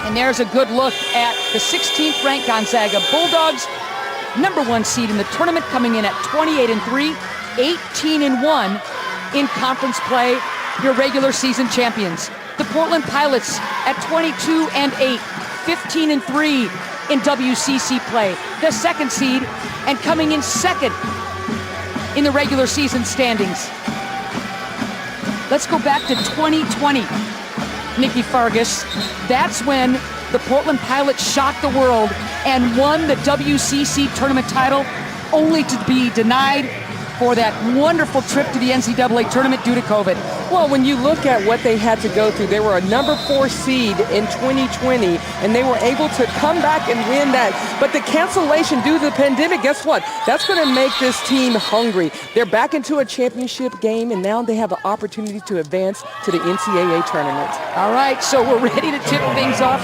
And there's a good look at the 16th ranked Gonzaga Bulldogs, #1 seed in the tournament, coming in at 28-3, 18-1 in conference play, your regular season champions. The Portland Pilots at 22-8, 15-3 in WCC play, the 2nd seed, and coming in 2nd in the regular season standings. Let's go back to 2020, Nikki Fargas. That's when the Portland Pilots shocked the world and won the WCC tournament title, only to be denied for that wonderful trip to the NCAA tournament due to COVID. Well, when you look at what they had to go through, they were a #4 seed in 2020, and they were able to come back and win that. But the cancellation due to the pandemic, guess what? That's going to make this team hungry. They're back into a championship game, and now they have the opportunity to advance to the NCAA tournament. All right, so we're ready to tip things off.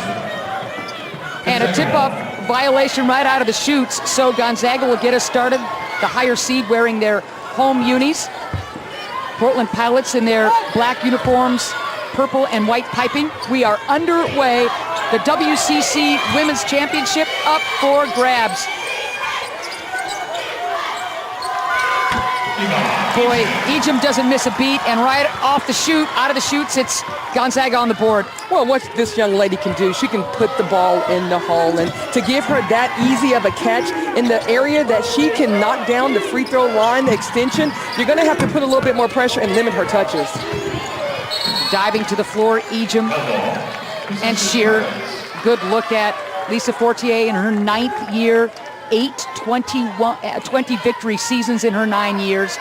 And a tip-off violation right out of the chutes, so Gonzaga will get us started. The higher seed wearing their home unis. Portland Pilots in their black uniforms, purple and white piping. We are underway. The WCC Women's Championship up for grabs. Boy, Ejim doesn't miss a beat, and right off the chute, out of the chutes, it's Gonzaga on the board. Well, what this young lady can do, she can put the ball in the hole, and to give her that easy of a catch in the area that she can knock down the free throw line, the extension, you're going to have to put a little bit more pressure and limit her touches. Diving to the floor, Ejim and Shear. Good look at Lisa Fortier in her 9th year, 20 victory seasons in her 9 years.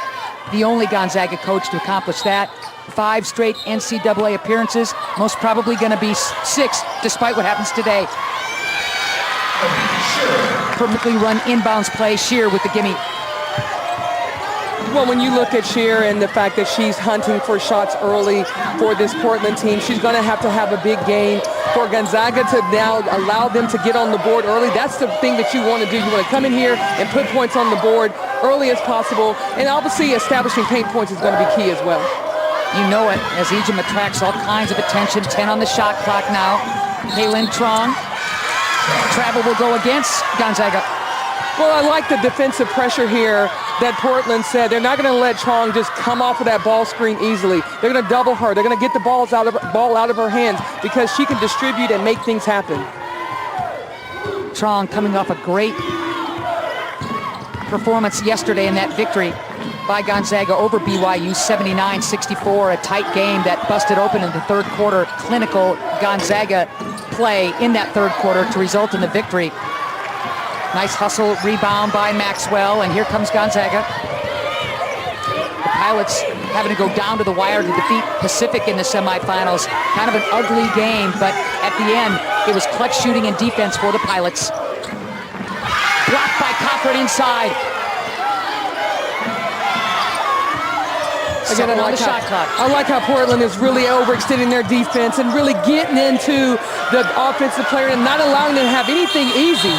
The only Gonzaga coach to accomplish that. 5 straight NCAA appearances, most probably going to be 6, despite what happens today. Perfectly run inbounds play, Shear with the gimme. Well, when you look at Shear and the fact that she's hunting for shots early for this Portland team, she's going to have a big game for Gonzaga to now allow them to get on the board early. That's the thing that you want to do. You want to come in here and put points on the board early as possible. And obviously establishing paint points is going to be key as well. You know it, as Ejim attracts all kinds of attention. 10 on the shot clock now. Kaylin Trong. Travel will go against Gonzaga. Well, I like the defensive pressure here that Portland said. They're not going to let Trong just come off of that ball screen easily. They're going to double her. They're going to get the ball out of her hands because she can distribute and make things happen. Trong coming off a great performance yesterday in that victory by Gonzaga over BYU, 79-64, a tight game that busted open in the 3rd quarter. Clinical Gonzaga play in that 3rd quarter to result in the victory. Nice hustle, rebound by Maxwell, and here comes Gonzaga. The Pilots having to go down to the wire to defeat Pacific in the semifinals. Kind of an ugly game, but at the end, it was clutch shooting and defense for the Pilots. Blocked by Cochran inside. Again, I like how Portland is really overextending their defense and really getting into the offensive player and not allowing them to have anything easy.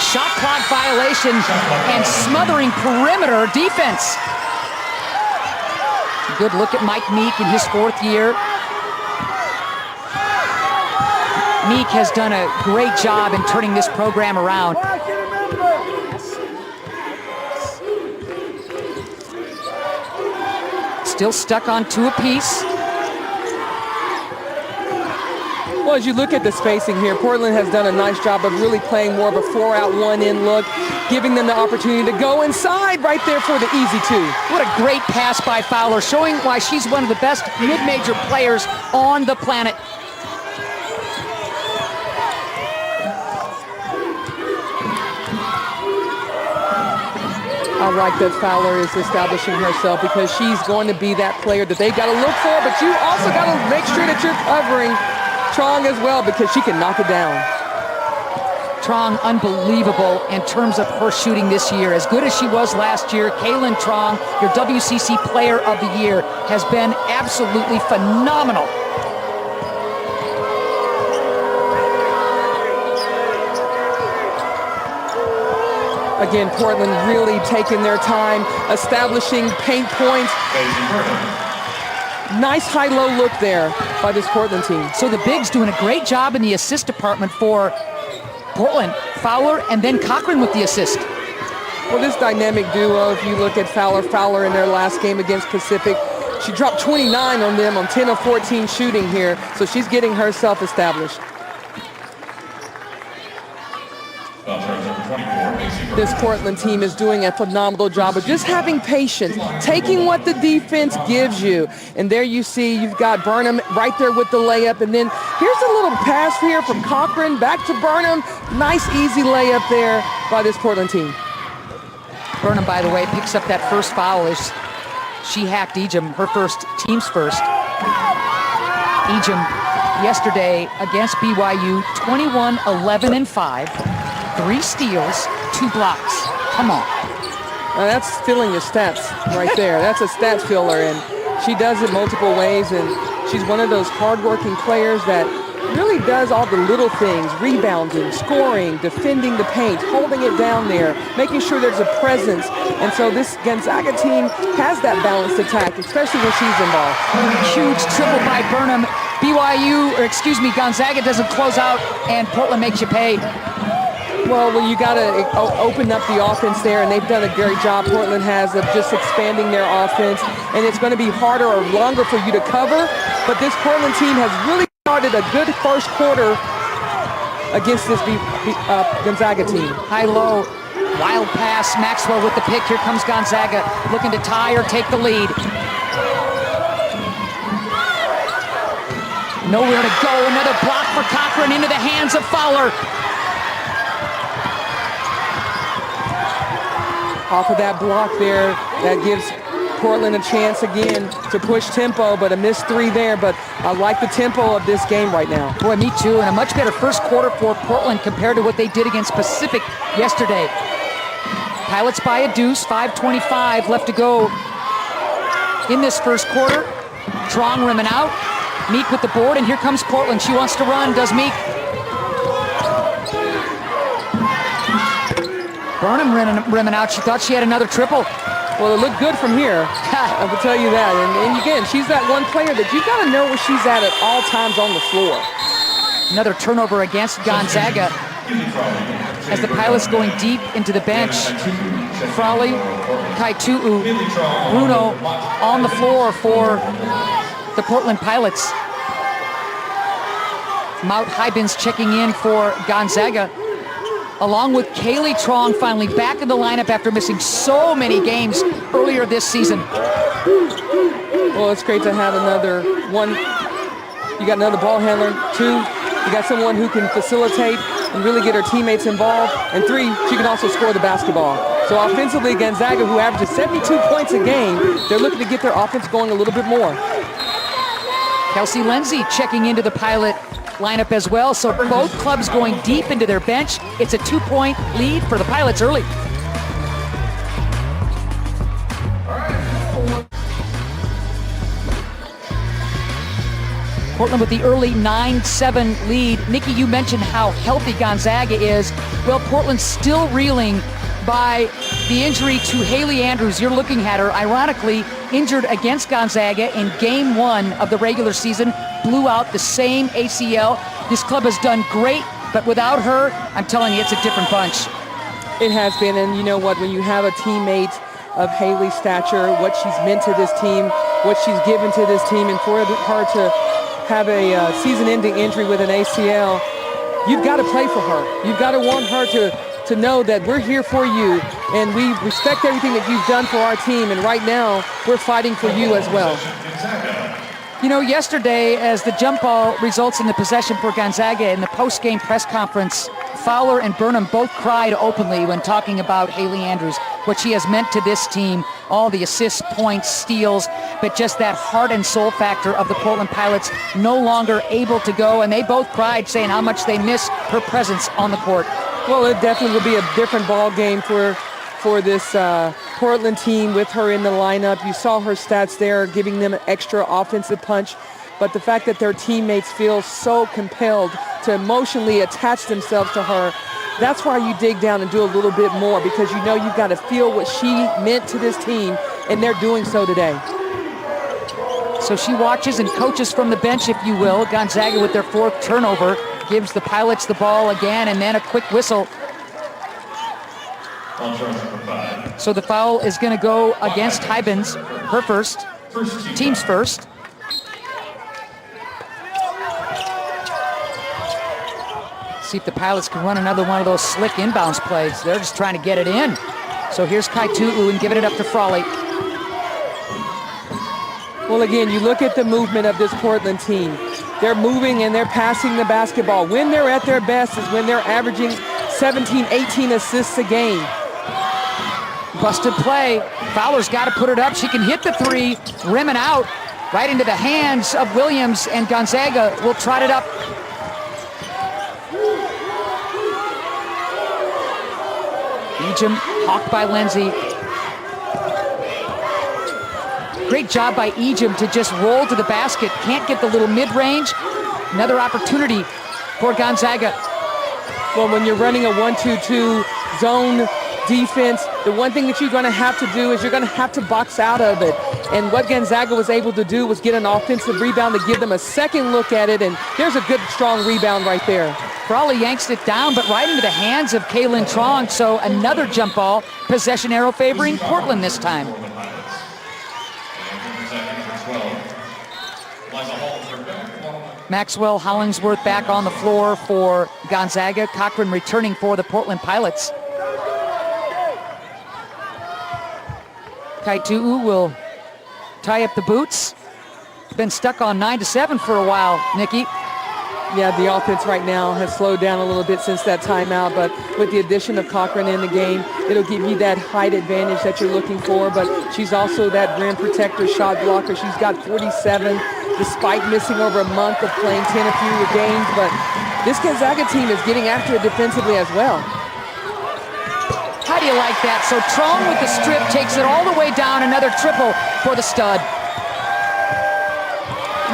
Shot clock violation and smothering perimeter defense. Good look at Mike Meek in his 4th year. Meek has done a great job in turning this program around. Still stuck on 2 apiece. Well, as you look at the spacing here, Portland has done a nice job of really playing more of a 4-out, 1-in look, giving them the opportunity to go inside right there for the easy 2. What a great pass by Fowler, showing why she's one of the best mid-major players on the planet. I like that Fowler is establishing herself because she's going to be that player that they got to look for, but you also got to make sure that you're covering Trong as well because she can knock it down. Trong, unbelievable in terms of her shooting this year. As good as she was last year, Kaylin Trong, your WCC Player of the Year, has been absolutely phenomenal. Again, Portland really taking their time, establishing paint points. Nice high-low look there. by this Portland team. So the bigs doing a great job in the assist department for Portland. Fowler and then Cochran with the assist. Well, this dynamic duo, if you look at Fowler in their last game against Pacific, she dropped 29 on them on 10 of 14 shooting here, so she's getting herself established. This Portland team is doing a phenomenal job of just having patience, taking what the defense gives you. And there you see you've got Burnham right there with the layup. And then here's a little pass here from Cochran back to Burnham. Nice, easy layup there by this Portland team. Burnham, by the way, picks up that first foul as she hacked Ejim, her first, team's first. Ejim yesterday against BYU, 21, 11, and 5. 3 steals, 2 blocks. Come on. Now that's filling the stats right there. That's a stats filler, and she does it multiple ways, and she's one of those hardworking players that really does all the little things, rebounding, scoring, defending the paint, holding it down there, making sure there's a presence. And so this Gonzaga team has that balanced attack, especially when she's involved. Huge triple by Burnham. Gonzaga doesn't close out, and Portland makes you pay. Well, you got to open up the offense there, and they've done a great job, Portland has, of just expanding their offense. And it's going to be harder or longer for you to cover, but this Portland team has really started a good first quarter against this Gonzaga team. High-low, wild pass, Maxwell with the pick. Here comes Gonzaga, looking to tie or take the lead. Nowhere to go, another block for Cochran into the hands of Fowler. Off of that block there, that gives Portland a chance again to push tempo, but a missed 3 there. But I like the tempo of this game right now. Boy, me too, and a much better first quarter for Portland compared to what they did against Pacific yesterday. Pilots by a deuce, 5:25 left to go in this first quarter. Trong rimming out, Meek with the board, and here comes Portland. She wants to run, does Meek. Burnham rimming out. She thought she had another triple. Well, it looked good from here. I will tell you that. And again, she's that one player that you've got to know where she's at all times on the floor. Another turnover against Gonzaga as the Pilots going deep into the bench. Frawley, Kaitu'u, Bruno on the floor for the Portland Pilots. Maut Hybins checking in for Gonzaga, along with Kaylee Trong, finally back in the lineup after missing so many games earlier this season. Well, it's great to have another one. You got another ball handler. 2, you got someone who can facilitate and really get her teammates involved. And 3, she can also score the basketball. So offensively, Gonzaga, who averages 72 points a game, they're looking to get their offense going a little bit more. Kelsey Lindsay checking into the Pilot lineup as well. So both clubs going deep into their bench. It's a 2-point lead for the Pilots early. Portland with the early 9-7 lead. Nikki, you mentioned how healthy Gonzaga is. Well, Portland's still reeling by the injury to Haley Andrews. You're looking at her, ironically, injured against Gonzaga in Game 1 of the regular season. Blew out the same ACL. This club has done great, but without her, I'm telling you, it's a different bunch. It has been, and you know what? When you have a teammate of Haley's stature, what she's meant to this team, what she's given to this team, and for her to have a season-ending injury with an ACL, you've got to play for her. You've got to want her to know that we're here for you, and we respect everything that you've done for our team, and right now, we're fighting for you as well. You know, yesterday, as the jump ball results in the possession for Gonzaga in the post-game press conference, Fowler and Burnham both cried openly when talking about Haley Andrews, what she has meant to this team, all the assists, points, steals, but just that heart and soul factor of the Portland Pilots no longer able to go, and they both cried saying how much they miss her presence on the court. Well, it definitely will be a different ball game for this Portland team with her in the lineup. You saw her stats there, giving them an extra offensive punch. But the fact that their teammates feel so compelled to emotionally attach themselves to her, that's why you dig down and do a little bit more, because you know you've got to feel what she meant to this team, and they're doing so today. So she watches and coaches from the bench, if you will. Gonzaga with their 4th turnover gives the Pilots the ball again, and then a quick whistle. So the foul is going to go against Hybens, her first, team's first. See if the Pilots can run another one of those slick inbounds plays. They're just trying to get it in. So here's Kaitu'u and giving it up to Frawley. Well, again, you look at the movement of this Portland team. They're moving and they're passing the basketball. When they're at their best is when they're averaging 17, 18 assists a game. Busted play. Fowler's got to put it up. She can hit the 3, rim and out, right into the hands of Williams, and Gonzaga will trot it up. Ejim, hawked by Lindsay. Great job by Ejim to just roll to the basket. Can't get the little mid-range. Another opportunity for Gonzaga. Well, when you're running a 1-2-2 zone defense, the one thing that you're going to have to do is you're going to have to box out of it. And what Gonzaga was able to do was get an offensive rebound to give them a second look at it, and there's a good, strong rebound right there. Frawley yanks it down, but right into the hands of Kaylin Trong, so another jump ball. Possession arrow favoring Portland this time. Maxwell Hollingsworth back on the floor for Gonzaga. Cochran returning for the Portland Pilots. Kaitu'u will tie up the boots. Been stuck on 9-7 for a while, Nikki. Yeah, the offense right now has slowed down a little bit since that timeout, but with the addition of Cochran in the game, it'll give you that height advantage that you're looking for, but she's also that rim protector, shot blocker. She's got 47, despite missing over a month of playing 10 a few games, but this Gonzaga team is getting after it defensively as well. How do you like that? So Trong with the strip takes it all the way down, another triple for the stud.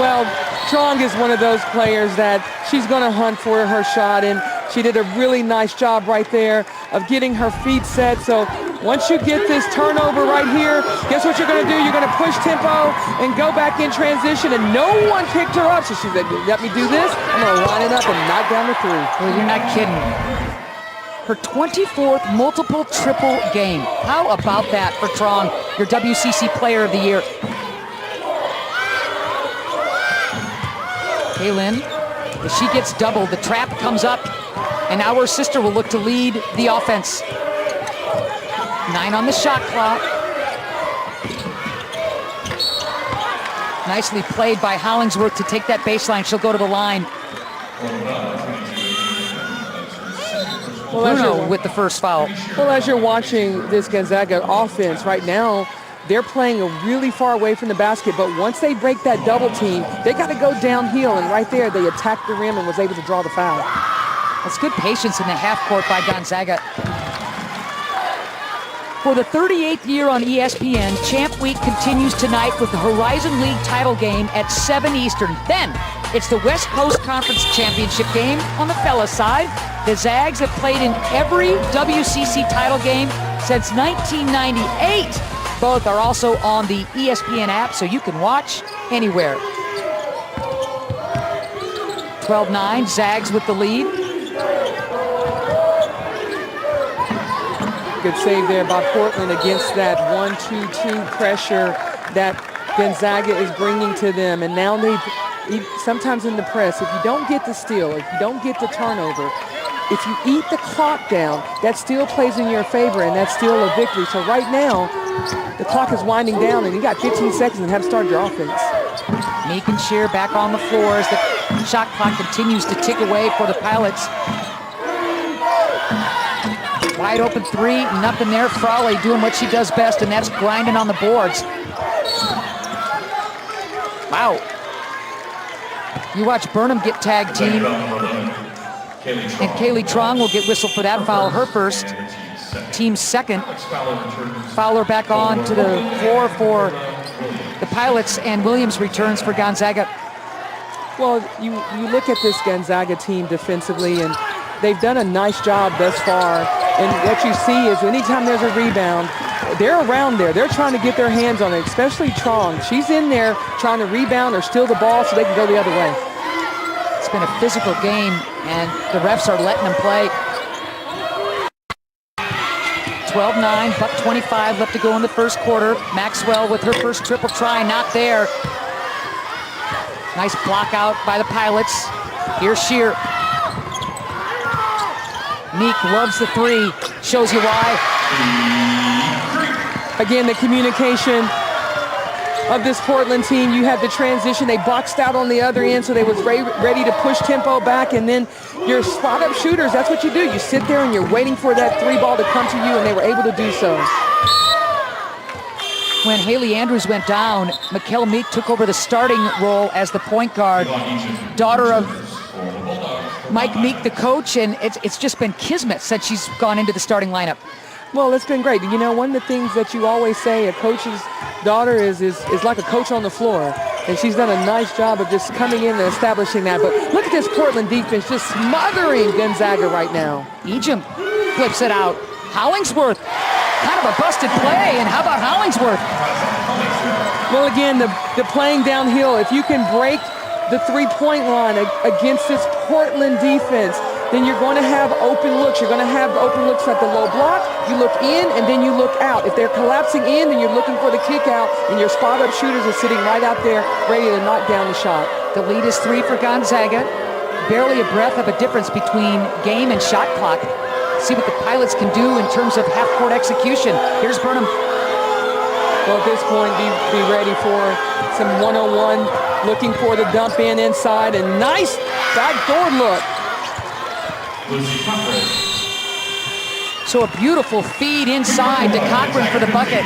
Well, Trong is one of those players that she's going to hunt for her shot, and she did a really nice job right there of getting her feet set. So once you get this turnover right here, guess what you're going to do? You're going to push tempo and go back in transition, and no one picked her up. So she said, let me do this. I'm going to line it up and knock down the 3. Well, you're not kidding. Her 24th multiple triple game. How about that for Trong, your WCC Player of the Year? Kaylin, if she gets doubled, the trap comes up, and now her sister will look to lead the offense. 9 on the shot clock. Nicely played by Hollingsworth to take that baseline. She'll go to the line. Bruno with the first foul. Well, as you're watching this Gonzaga offense right now, they're playing really far away from the basket, but once they break that double team, they got to go downhill, and right there they attacked the rim and was able to draw the foul. That's good patience in the half court by Gonzaga. For the 38th year on ESPN, Champ Week continues tonight with the Horizon League title game at 7 Eastern. Then it's the West Coast Conference Championship game on the fellas side. The Zags have played in every WCC title game since 1998. Both are also on the ESPN app, so you can watch anywhere. 12-9, Zags with the lead. Good save there by Portland against that 1-2-2 pressure that Gonzaga is bringing to them. And now sometimes in the press, if you don't get the steal, if you don't get the turnover, if you eat the clock down, that still plays in your favor, and that's still a victory. So right now, the clock is winding down, and you got 15 seconds and have to start your offense. Meek and Shear back on the floor as the shot clock continues to tick away for the Pilots. Wide open 3, nothing there. Frawley doing what she does best, and that's grinding on the boards. Wow. You watch Burnham get tag team. And Kaylee Trong will get whistled for that foul, her first, team's second. Fowler back on to the floor for the Pilots, and Williams returns for Gonzaga. Well, you look at this Gonzaga team defensively, and they've done a nice job thus far. And what you see is anytime there's a rebound, they're around there. They're trying to get their hands on it, especially Trong. She's in there trying to rebound or steal the ball so they can go the other way. It's been a physical game, and the refs are letting them play. 12-9, buck 25 left to go in the first quarter. Maxwell with her first triple try, not there. Nice block out by the Pilots. Here's Shear. Meek loves the three, shows you why. Again, the communication of this Portland team. You had the transition. They boxed out on the other end, so they was ready to push tempo back, and then your spot-up shooters, that's what you do. You sit there and you're waiting for that three ball to come to you, and they were able to do so. When Haley Andrews went down, Mikkel Meek took over the starting role as the point guard, daughter of Mike Meek, the coach, and it's just been kismet since she's gone into the starting lineup. Well, it's been great. You know, one of the things that you always say, a coach's daughter is like a coach on the floor. And she's done a nice job of just coming in and establishing that. But look at this Portland defense just smothering Gonzaga right now. Ejim flips it out. Hollingsworth, kind of a busted play. And how about Hollingsworth? Well, again, the playing downhill. If you can break the three-point line against this Portland defense, then you're going to have open looks. You're going to have open looks at the low block. You look in, and then you look out. If they're collapsing in, then you're looking for the kick out, and your spot-up shooters are sitting right out there ready to knock down the shot. The lead is 3 for Gonzaga. Barely a breath of a difference between game and shot clock. See what the Pilots can do in terms of half-court execution. Here's Burnham. Well, at this point, be ready for some one-on-one, looking for the dump in inside, and nice backdoor look. So a beautiful feed inside to Cochran for the bucket.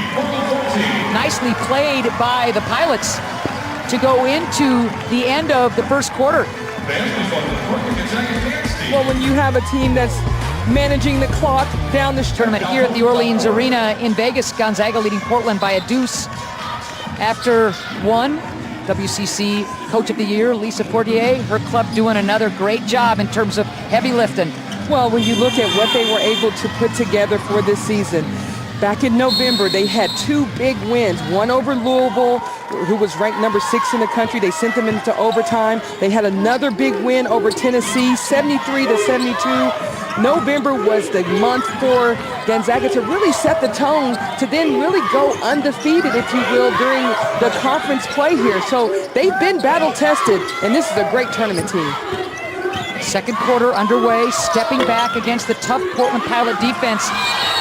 Nicely played by the Pilots to go into the end of the first quarter. Well, when you have a team that's managing the clock down the tournament here at the Orleans Arena in Vegas, Gonzaga leading Portland by a deuce after one. WCC Coach of the Year, Lisa Fortier, her club doing another great job in terms of heavy lifting. Well, when you look at what they were able to put together for this season, back in November, they had two big wins, one over Louisville, who was ranked number 6 in the country. They sent them into overtime. They had another big win over Tennessee, 73-72. November was the month for Gonzaga to really set the tone, to then really go undefeated, if you will, during the conference play here. So they've been battle-tested, and this is a great tournament team. Second quarter underway, stepping back against the tough Portland Pilot defense.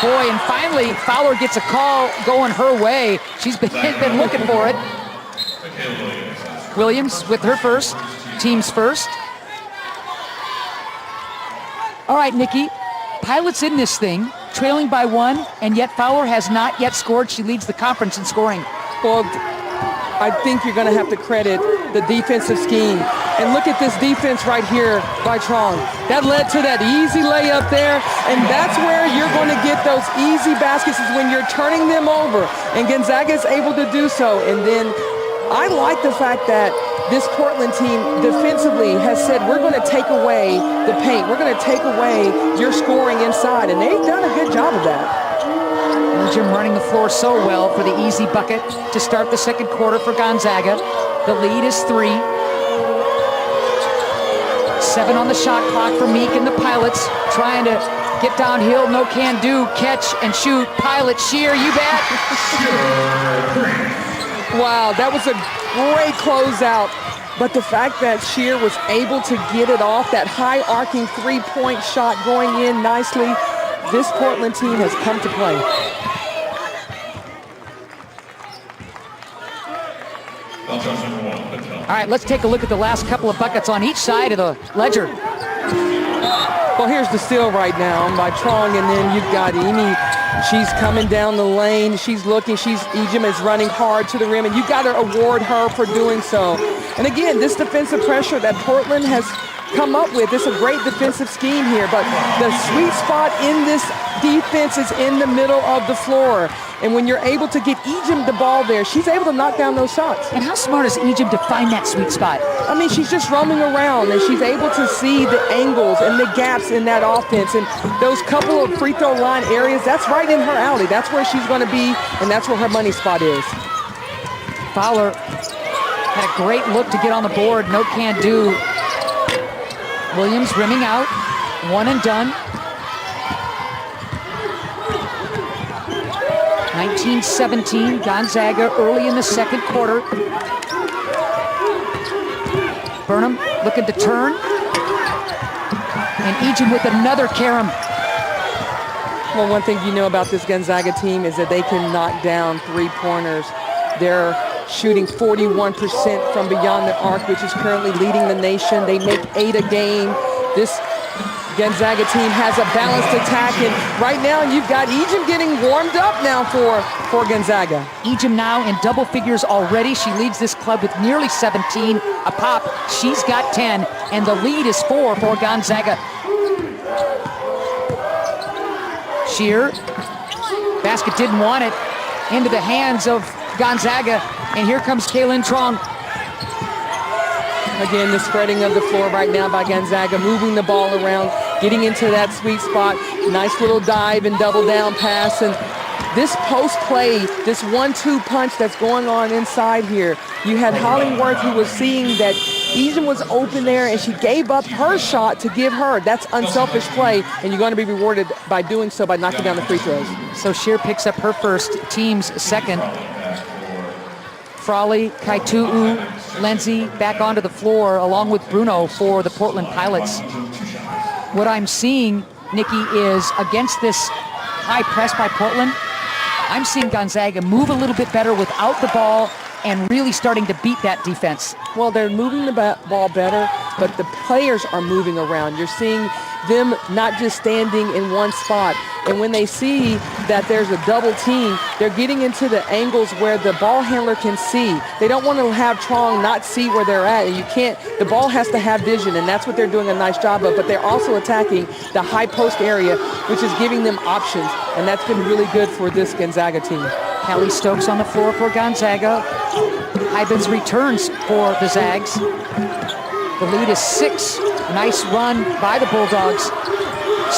Boy, and finally, Fowler gets a call going her way. She's been looking for it. Williams with her first, team's first. All right, Nikki, Pilots in this thing, trailing by 1, and yet Fowler has not yet scored. She leads the conference in scoring. Well, I think you're going to have to credit the defensive scheme. And look at this defense right here by Trong. That led to that easy layup there, and that's where you're going to get those easy baskets, is when you're turning them over, and Gonzaga is able to do so. And then I like the fact that this Portland team defensively has said, we're going to take away the paint. We're going to take away your scoring inside, and they've done a good job of that. Jim running the floor so well for the easy bucket to start the second quarter for Gonzaga. The lead is 3. 7 on the shot clock for Meek and the Pilots, trying to get downhill, no can do, catch and shoot. Pilot Shear, you bet. Wow, that was a great closeout. But the fact that Shear was able to get it off, that high arcing three-point shot going in nicely, this Portland team has come to play. All right, let's take a look at the last couple of buckets on each side of the ledger. Well, here's the steal right now by Trong, and then you've got Emi. She's coming down the lane. She's looking. Ejim is running hard to the rim, and you got to award her for doing so. And again, this defensive pressure that Portland has come up with. It's a great defensive scheme here, but the sweet spot in this defense is in the middle of the floor. And when you're able to get Ejim the ball there, she's able to knock down those shots. And how smart is Ejim to find that sweet spot? I mean, she's just roaming around, and she's able to see the angles and the gaps in that offense. And those couple of free throw line areas, that's right in her alley. That's where she's going to be, and that's where her money spot is. Fowler had a great look to get on the board. No can do. Williams rimming out. One and done. 19-17, Gonzaga early in the second quarter. Burnham looking to turn. And Ejim with another carom. Well, one thing you know about this Gonzaga team is that they can knock down three-pointers. They're shooting 41% from beyond the arc, which is currently leading the nation. They make 8 a game. This Gonzaga team has a balanced attack, and right now you've got Ejim getting warmed up now for Gonzaga. Ejim now in double figures already. She leads this club with nearly 17 a pop. She's got 10, and the lead is 4 for Gonzaga. Shear, basket didn't want it, into the hands of Gonzaga, and here comes Kaylin Trong. Again, the spreading of the floor right now by Gonzaga, moving the ball around, getting into that sweet spot. Nice little dive and double down pass. And this post play, this 1-2 punch that's going on inside here. You had Hollingworth who was seeing that Ejim was open there, and she gave up her shot to give her. That's unselfish play, and you're going to be rewarded by doing so by knocking down the free throws. So Shear picks up her first, team's second. Frawley, Kaitu'u, Lindsay back onto the floor along with Bruno for the Portland Pilots. What I'm seeing, Nikki, is against this high press by Portland, I'm seeing Gonzaga move a little bit better without the ball and really starting to beat that defense. Well, they're moving the ball better, but the players are moving around. You're seeing them not just standing in one spot. And when they see that there's a double team, they're getting into the angles where the ball handler can see. They don't want to have Trong not see where they're at. And you can't, the ball has to have vision, and that's what they're doing a nice job of. But they're also attacking the high post area, which is giving them options. And that's been really good for this Gonzaga team. Callie Stokes on the floor for Gonzaga. Hybens returns for the Zags. The lead is 6. Nice run by the Bulldogs.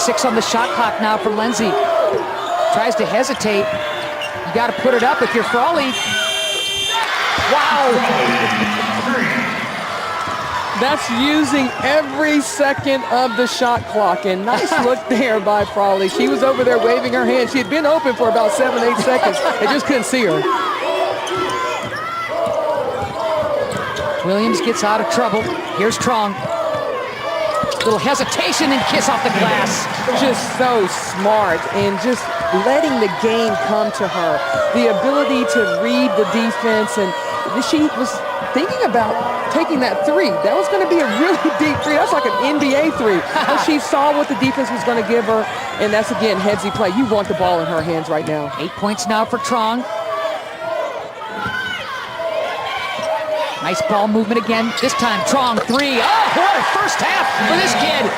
6 on the shot clock now for Lindsay. Tries to hesitate. You got to put it up if you're Frawley. Wow. That's using every second of the shot clock. And nice look there by Frawley. She was over there waving her hand. She had been open for about 7-8 seconds. They just couldn't see her. Williams gets out of trouble. Here's Trong. Little hesitation and kiss off the glass. Just so smart and just letting the game come to her. The ability to read the defense, and she was thinking about taking that three. That was going to be a really deep three. That's like an NBA three. But she saw what the defense was going to give her, and that's, again, headsy play. You want the ball in her hands right now. 8 points now for Trong. Nice ball movement again. This time, Trong, 3. Oh, what a first half for this kid.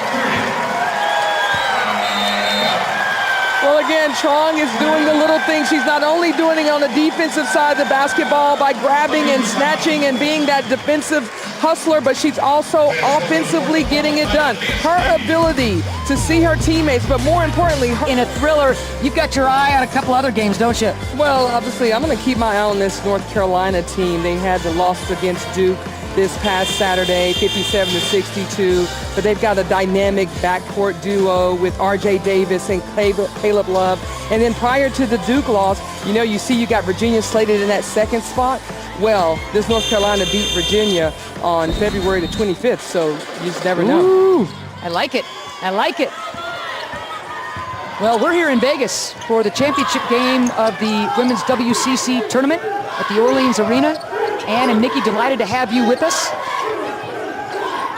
Well, again, Trong is doing the little things. She's not only doing it on the defensive side of the basketball by grabbing and snatching and being that defensive hustler, but she's also offensively getting it done. Her ability to see her teammates, but more importantly, in a thriller, you've got your eye on a couple other games, don't you? Well, obviously, I'm going to keep my eye on this North Carolina team. They had the loss against Duke this past Saturday, 57-62, but they've got a dynamic backcourt duo with R.J. Davis and Caleb Love. And then prior to the Duke loss, you see you got Virginia slated in that second spot. Well, this North Carolina beat Virginia on February the 25th, so you just never know. Ooh, I like it. I like it. Well, we're here in Vegas for the championship game of the Women's WCC tournament at the Orleans Arena. Ann and Nikki, delighted to have you with us.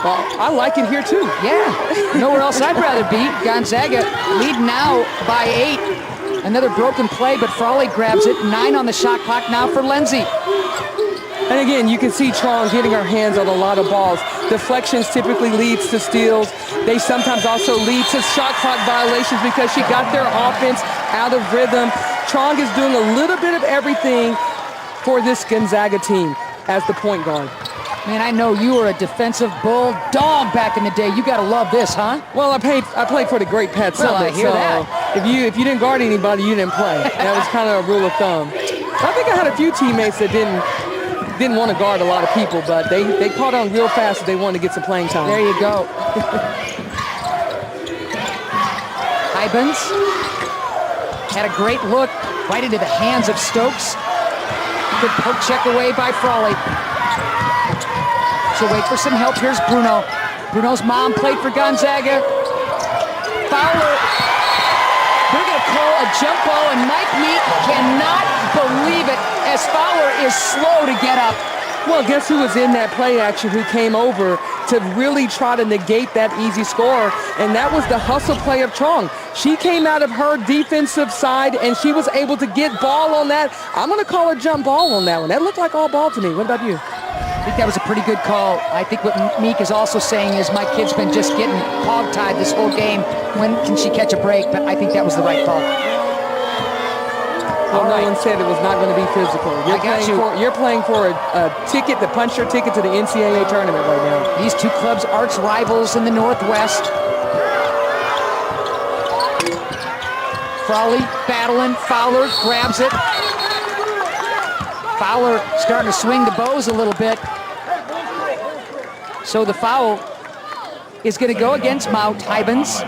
Well, I like it here too. Yeah, nowhere else I'd rather be. Gonzaga lead now by 8. Another broken play, but Frawley grabs it. 9 on the shot clock now for Lindsay. And again, you can see Trong getting her hands on a lot of balls. Deflections typically leads to steals. They sometimes also lead to shot clock violations because she got their offense out of rhythm. Trong is doing a little bit of everything for this Gonzaga team as the point guard. Man, I know you were a defensive bulldog back in the day. You got to love this, huh? Well, I played for the great Pat Summit. Well, I hear that. If you didn't guard anybody, you didn't play. That was kind of a rule of thumb. I think I had a few teammates that didn't want to guard a lot of people, but they caught on real fast that they wanted to get some playing time. There you go. Hybens had a great look right into the hands of Stokes. Good poke check away by Frawley. She'll wait for some help. Here's Bruno. Bruno's mom played for Gonzaga. Fowler. They're going to call a jump ball, and Mike Meek cannot believe it as Fowler is slow to get up. Well, guess who was in that play action who came over to really try to negate that easy score, and that was the hustle play of Trong. She came out of her defensive side, and she was able to get ball on that. I'm going to call a jump ball on that one. That looked like all ball to me. What about you? I think that was a pretty good call. I think what Meek is also saying is my kid's been just getting hog-tied this whole game. When can she catch a break? But I think that was the right call. Well, no one said it was not going to be physical. You're playing for a ticket, to punch your ticket to the NCAA tournament right now. These two clubs, arch rivals in the Northwest. Frawley battling. Fowler grabs it. Fowler starting to swing the bows a little bit. So the foul is going to go against Mount Hybens.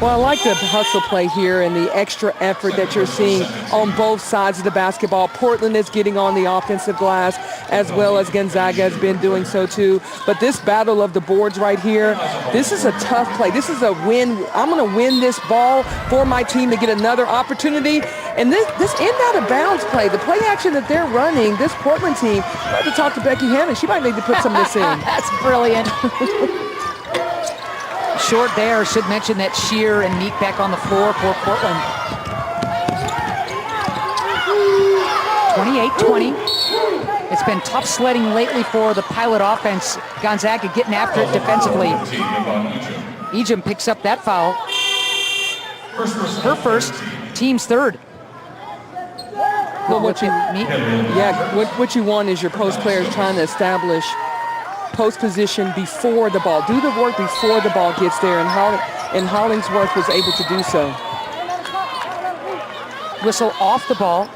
Well, I like the hustle play here and the extra effort that you're seeing on both sides of the basketball. Portland is getting on the offensive glass as well as Gonzaga has been doing so too. But this battle of the boards right here, this is a tough play. This is a win. I'm going to win this ball for my team to get another opportunity. And this in out of bounds play, the play action that they're running, this Portland team, I have to talk to Becky Hammond. She might need to put some of this in. That's brilliant. Short there. Should mention that Shear and Meek back on the floor for Portland. 28-20. It's been tough sledding lately for the Pilot offense. Gonzaga getting after it defensively. Ejim picks up that foul. Her first, team's third. Well, what you want is your post players trying to establish post position before the ball. Do the work before the ball gets there, and Hollingsworth was able to do so. Whistle off the ball.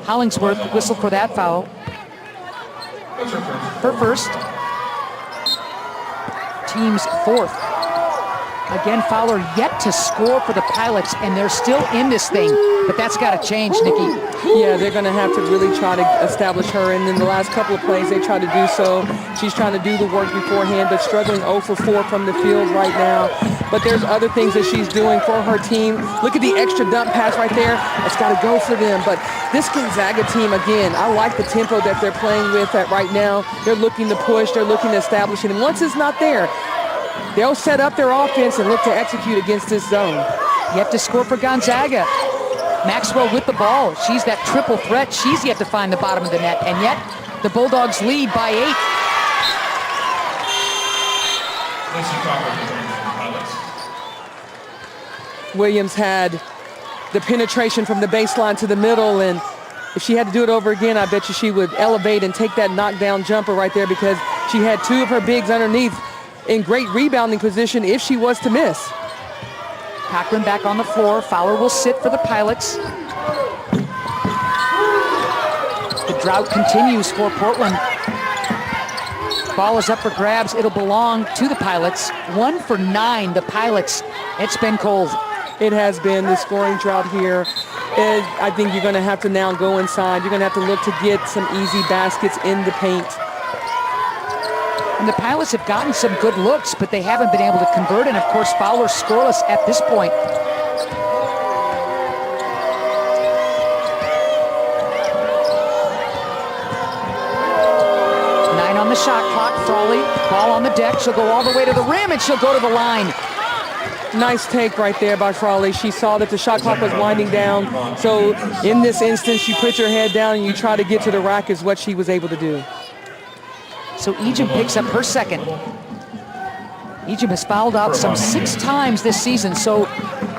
Hollingsworth whistle for that foul. Her first. Team's fourth. Again, Fowler yet to score for the Pilots, and they're still in this thing. But that's got to change, Nikki. Yeah, they're going to have to really try to establish her. And in the last couple of plays, they tried to do so. She's trying to do the work beforehand, but struggling 0 for 4 from the field right now. But there's other things that she's doing for her team. Look at the extra dump pass right there. It's got to go for them. But this Gonzaga team, again, I like the tempo that they're playing with right now. They're looking to push. They're looking to establish it. And once it's not there, they'll set up their offense and look to execute against this zone. Yet to score for Gonzaga. Maxwell with the ball. She's that triple threat. She's yet to find the bottom of the net. And yet, the Bulldogs lead by 8. Williams had the penetration from the baseline to the middle, and if she had to do it over again, I bet you she would elevate and take that knockdown jumper right there, because she had two of her bigs underneath in great rebounding position if she was to miss. Cochran back on the floor. Fowler will sit for the Pilots. The drought continues for Portland. Ball is up for grabs. It'll belong to the Pilots. 1 for 9, the Pilots. It's been cold. It has been the scoring drought here. And I think you're going to have to now go inside. You're going to have to look to get some easy baskets in the paint. And the Pilots have gotten some good looks, but they haven't been able to convert. And, of course, Fowler scoreless at this point. Nine on the shot clock. Frawley, ball on the deck. She'll go all the way to the rim, and she'll go to the line. Nice take right there by Frawley. She saw that the shot clock was winding down. So in this instance, you put your head down and you try to get to the rack is what she was able to do. So Ejim picks up her second. Ejim has fouled out some 6 times this season. So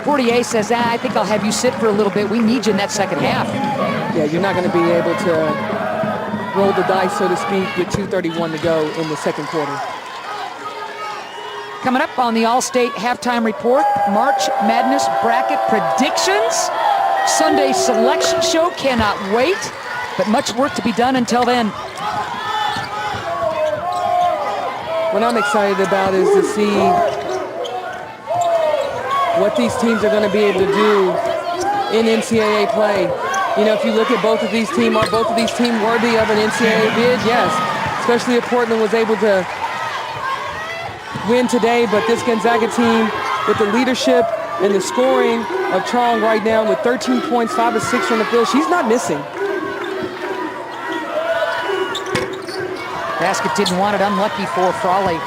Portier says, I think I'll have you sit for a little bit. We need you in that second half. Yeah, you're not going to be able to roll the dice, so to speak, with 2:31 to go in the second quarter. Coming up on the All-State Halftime Report, March Madness Bracket Predictions. Sunday Selection Show, cannot wait, but much work to be done until then. What I'm excited about is to see what these teams are going to be able to do in NCAA play. You know, if you look at both of these teams, are both of these teams worthy of an NCAA bid? Yes, especially if Portland was able to win today, but this Gonzaga team with the leadership and the scoring of Trong right now with 13 points, 5 of 6 from the field, she's not missing. Basket didn't want it, unlucky for Frawley.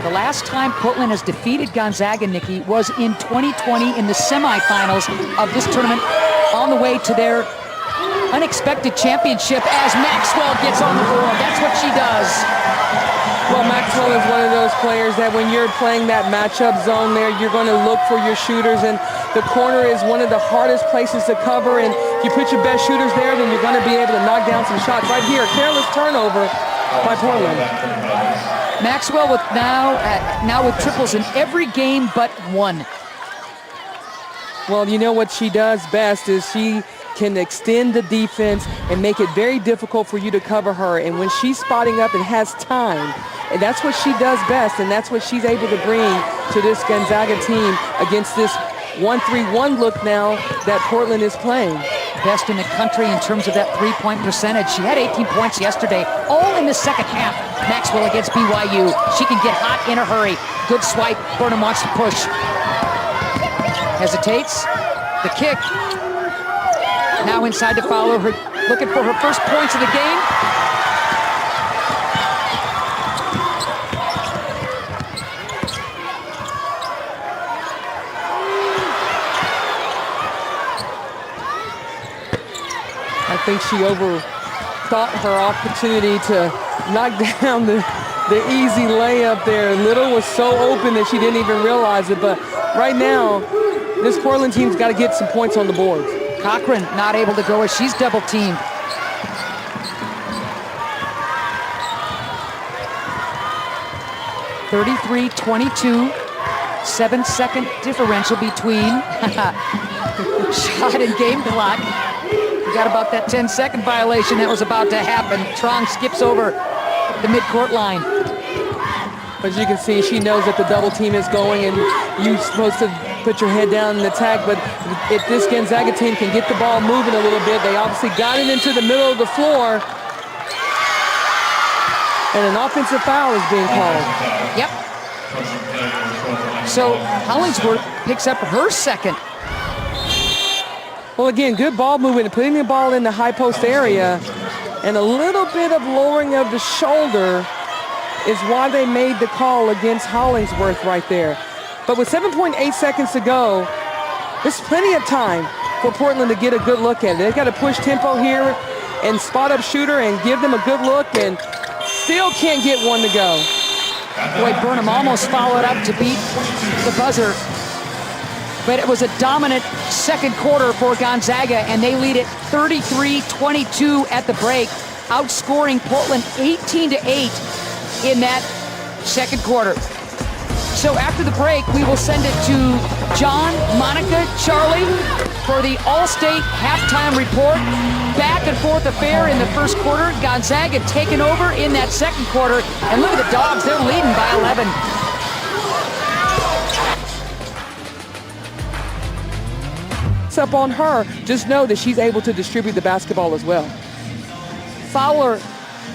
The last time Portland has defeated Gonzaga, Nikki, was in 2020 in the semifinals of this tournament on the way to their unexpected championship as Maxwell gets on the board. That's what she does. Well, Maxwell is one of those players that when you're playing that matchup zone there, you're going to look for your shooters, and the corner is one of the hardest places to cover, and if you put your best shooters there, then you're going to be able to knock down some shots. Right here, careless turnover by Portland. Maxwell with now with triples in every game but one. Well, you know what she does best is she can extend the defense and make it very difficult for you to cover her. And when she's spotting up and has time, and that's what she does best, and that's what she's able to bring to this Gonzaga team against this 1-3-1 look now that Portland is playing. Best in the country in terms of that three-point percentage. She had 18 points yesterday, all in the second half. Maxwell against BYU. She can get hot in a hurry. Good swipe. Burnham wants to push. Hesitates. The kick. Now inside to Fowler, looking for her first points of the game. I think she overthought her opportunity to knock down the easy layup there. Little was so open that she didn't even realize it, but right now, this Portland team's got to get some points on the board. Cochran not able to go as she's double teamed. (33-22), 7-second differential between shot and game clock. Forgot about that 10-second violation that was about to happen. Trong skips over the midcourt line. But as you can see, she knows that the double team is going and you're supposed to put your head down and attack, but if this Gonzaga team can get the ball moving a little bit, they obviously got it into the middle of the floor, and an offensive foul is being called. Yep. So Hollingsworth picks up her second. Well, again, good ball movement and putting the ball in the high post area, and a little bit of lowering of the shoulder is why they made the call against Hollingsworth right there. But with 7.8 seconds to go, there's plenty of time for Portland to get a good look at it. They've got to push tempo here and spot up shooter and give them a good look, and still can't get one to go. Boy, Burnham almost followed up to beat the buzzer. But it was a dominant second quarter for Gonzaga, and they lead it 33-22 at the break, outscoring Portland 18-8 in that second quarter. So after the break, we will send it to John, Monica, Charlie for the All-State Halftime Report. Back and forth affair in the first quarter. Gonzaga taking over in that second quarter. And look at the Dogs, they're leading by 11. It's up on her. Just know that she's able to distribute the basketball as well. Fowler,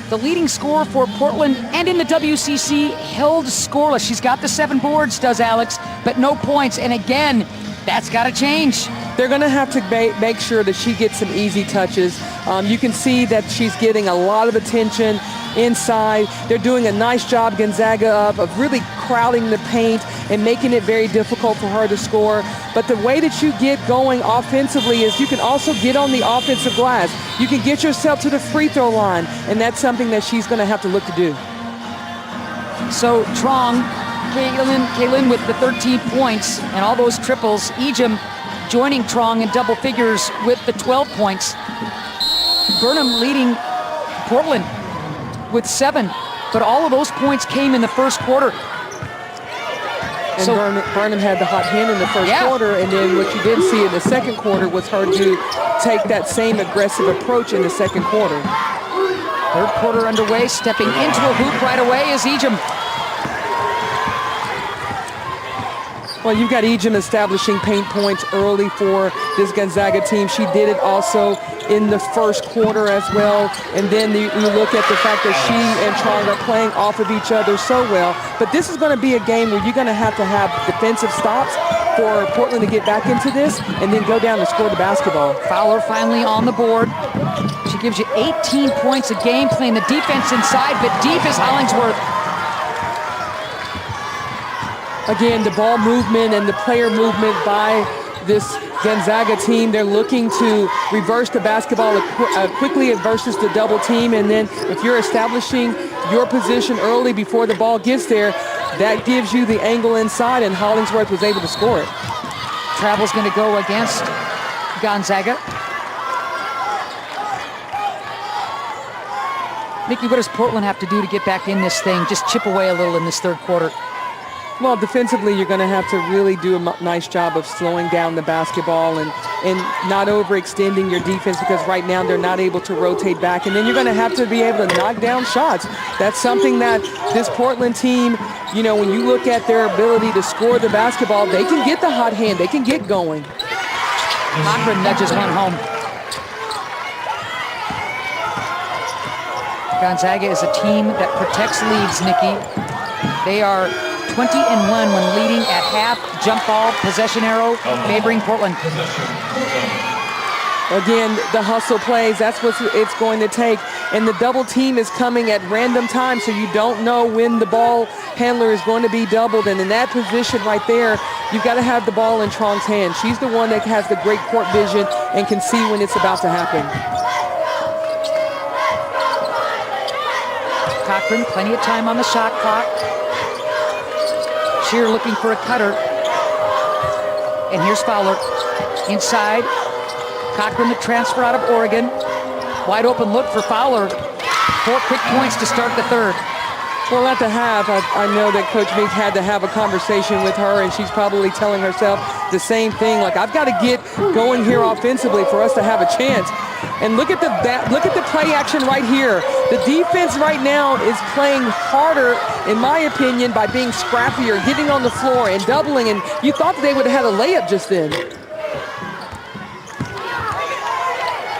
the leading scorer for Portland and in the WCC, held scoreless. She's got the 7 boards, does Alex, but no points. And again, that's got to change. They're going to have to make sure that she gets some easy touches. You can see that she's getting a lot of attention inside. They're doing a nice job, Gonzaga, of really crowding the paint and making it very difficult for her to score. But the way that you get going offensively is you can also get on the offensive glass. You can get yourself to the free throw line, and that's something that she's going to have to look to do. So Trong, Kaylin with the 13 points and all those triples. Ejim joining Trong in double figures with the 12 points. Burnham leading Portland with 7, but all of those points came in the first quarter. And so Burnham had the hot hand in the first quarter, and then what you didn't see in the second quarter was her to take that same aggressive approach in the second quarter. Third quarter underway, stepping into a hoop right away is Ejim. Well, you've got Ejim establishing paint points early for this Gonzaga team. She did it also in the first quarter as well. And then you look at the fact that she and Trong are playing off of each other so well. But this is going to be a game where you're going to have defensive stops for Portland to get back into this and then go down and score the basketball. Fowler finally on the board. She gives you 18 points a game, playing the defense inside, but deep is Hollingsworth. Again, the ball movement and the player movement by this Gonzaga team, they're looking to reverse the basketball quickly versus the double team. And then if you're establishing your position early before the ball gets there, that gives you the angle inside, and Hollingsworth was able to score it. Travel's going to go against Gonzaga. Nikki, what does Portland have to do to get back in this thing? Just chip away a little in this third quarter. Well, defensively, you're going to have to really do a nice job of slowing down the basketball and not overextending your defense, because right now they're not able to rotate back. And then you're going to have to be able to knock down shots. That's something that this Portland team, you know, when you look at their ability to score the basketball, they can get the hot hand. They can get going. Cochran nudges one home. Gonzaga is a team that protects leads, Nikki. They are 20-1 when leading at half. Jump ball, possession arrow, favoring Portland. Again, the hustle plays, that's what it's going to take. And the double team is coming at random times, so you don't know when the ball handler is going to be doubled. And in that position right there, you've got to have the ball in Trong's hand. She's the one that has the great court vision and can see when it's about to happen. Cochran, plenty of time on the shot clock. Shear looking for a cutter. And here's Fowler. Inside. Cochran, the transfer out of Oregon. Wide open look for Fowler. 4 quick points to start the third. Well, at the half, I know that Coach Meek had to have a conversation with her, and she's probably telling herself the same thing, like, I've got to get going here offensively for us to have a chance. And look at the play action right here. The defense right now is playing harder, in my opinion, by being scrappier, getting on the floor and doubling, and you thought that they would have had a layup just then.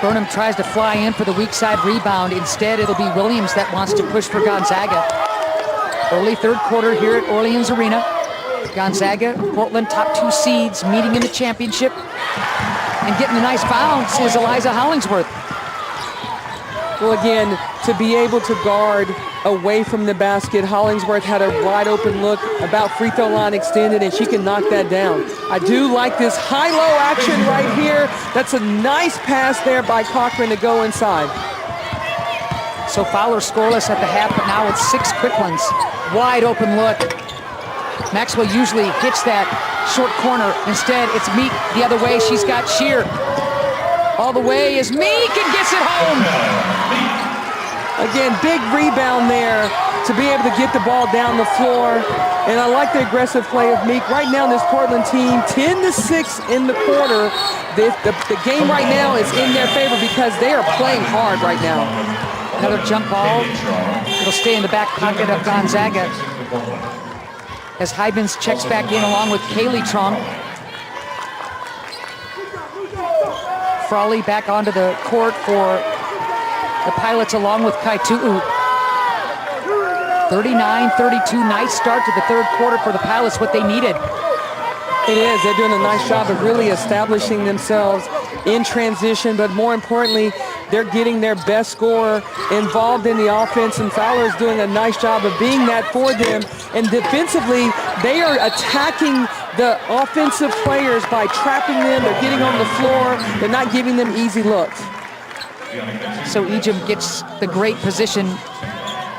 Burnham tries to fly in for the weak side rebound. Instead, it'll be Williams that wants to push for Gonzaga. Early third quarter here at Orleans Arena. Gonzaga, Portland, top 2 seeds meeting in the championship. And getting a nice bounce is Eliza Hollingsworth. Well, again, to be able to guard away from the basket, Hollingsworth had a wide open look, about free throw line extended, and she can knock that down. I do like this high-low action right here. That's a nice pass there by Cochran to go inside. So Fowler scoreless at the half, but now it's 6 quick ones. Wide open look. Maxwell usually hits that short corner. Instead, it's Meek the other way. She's got Shear. All the way is Meek and gets it home. Again, big rebound there to be able to get the ball down the floor. And I like the aggressive play of Meek. Right now, this Portland team, 10-6 in the quarter. The game right now is in their favor because they are playing hard right now. Another jump ball. It'll stay in the back pocket of Gonzaga as Hybens checks back in along with Kaylee Trong. Frawley back onto the court for the Pilots along with Kaitu'u. 39-32, nice start to the third quarter for the Pilots, what they needed. It is. They're doing a nice job of really establishing themselves in transition, but more importantly, they're getting their best scorer involved in the offense, and Fowler is doing a nice job of being that for them. And defensively, they are attacking the offensive players by trapping them. They're getting on the floor. They're not giving them easy looks. So Ejim gets the great position.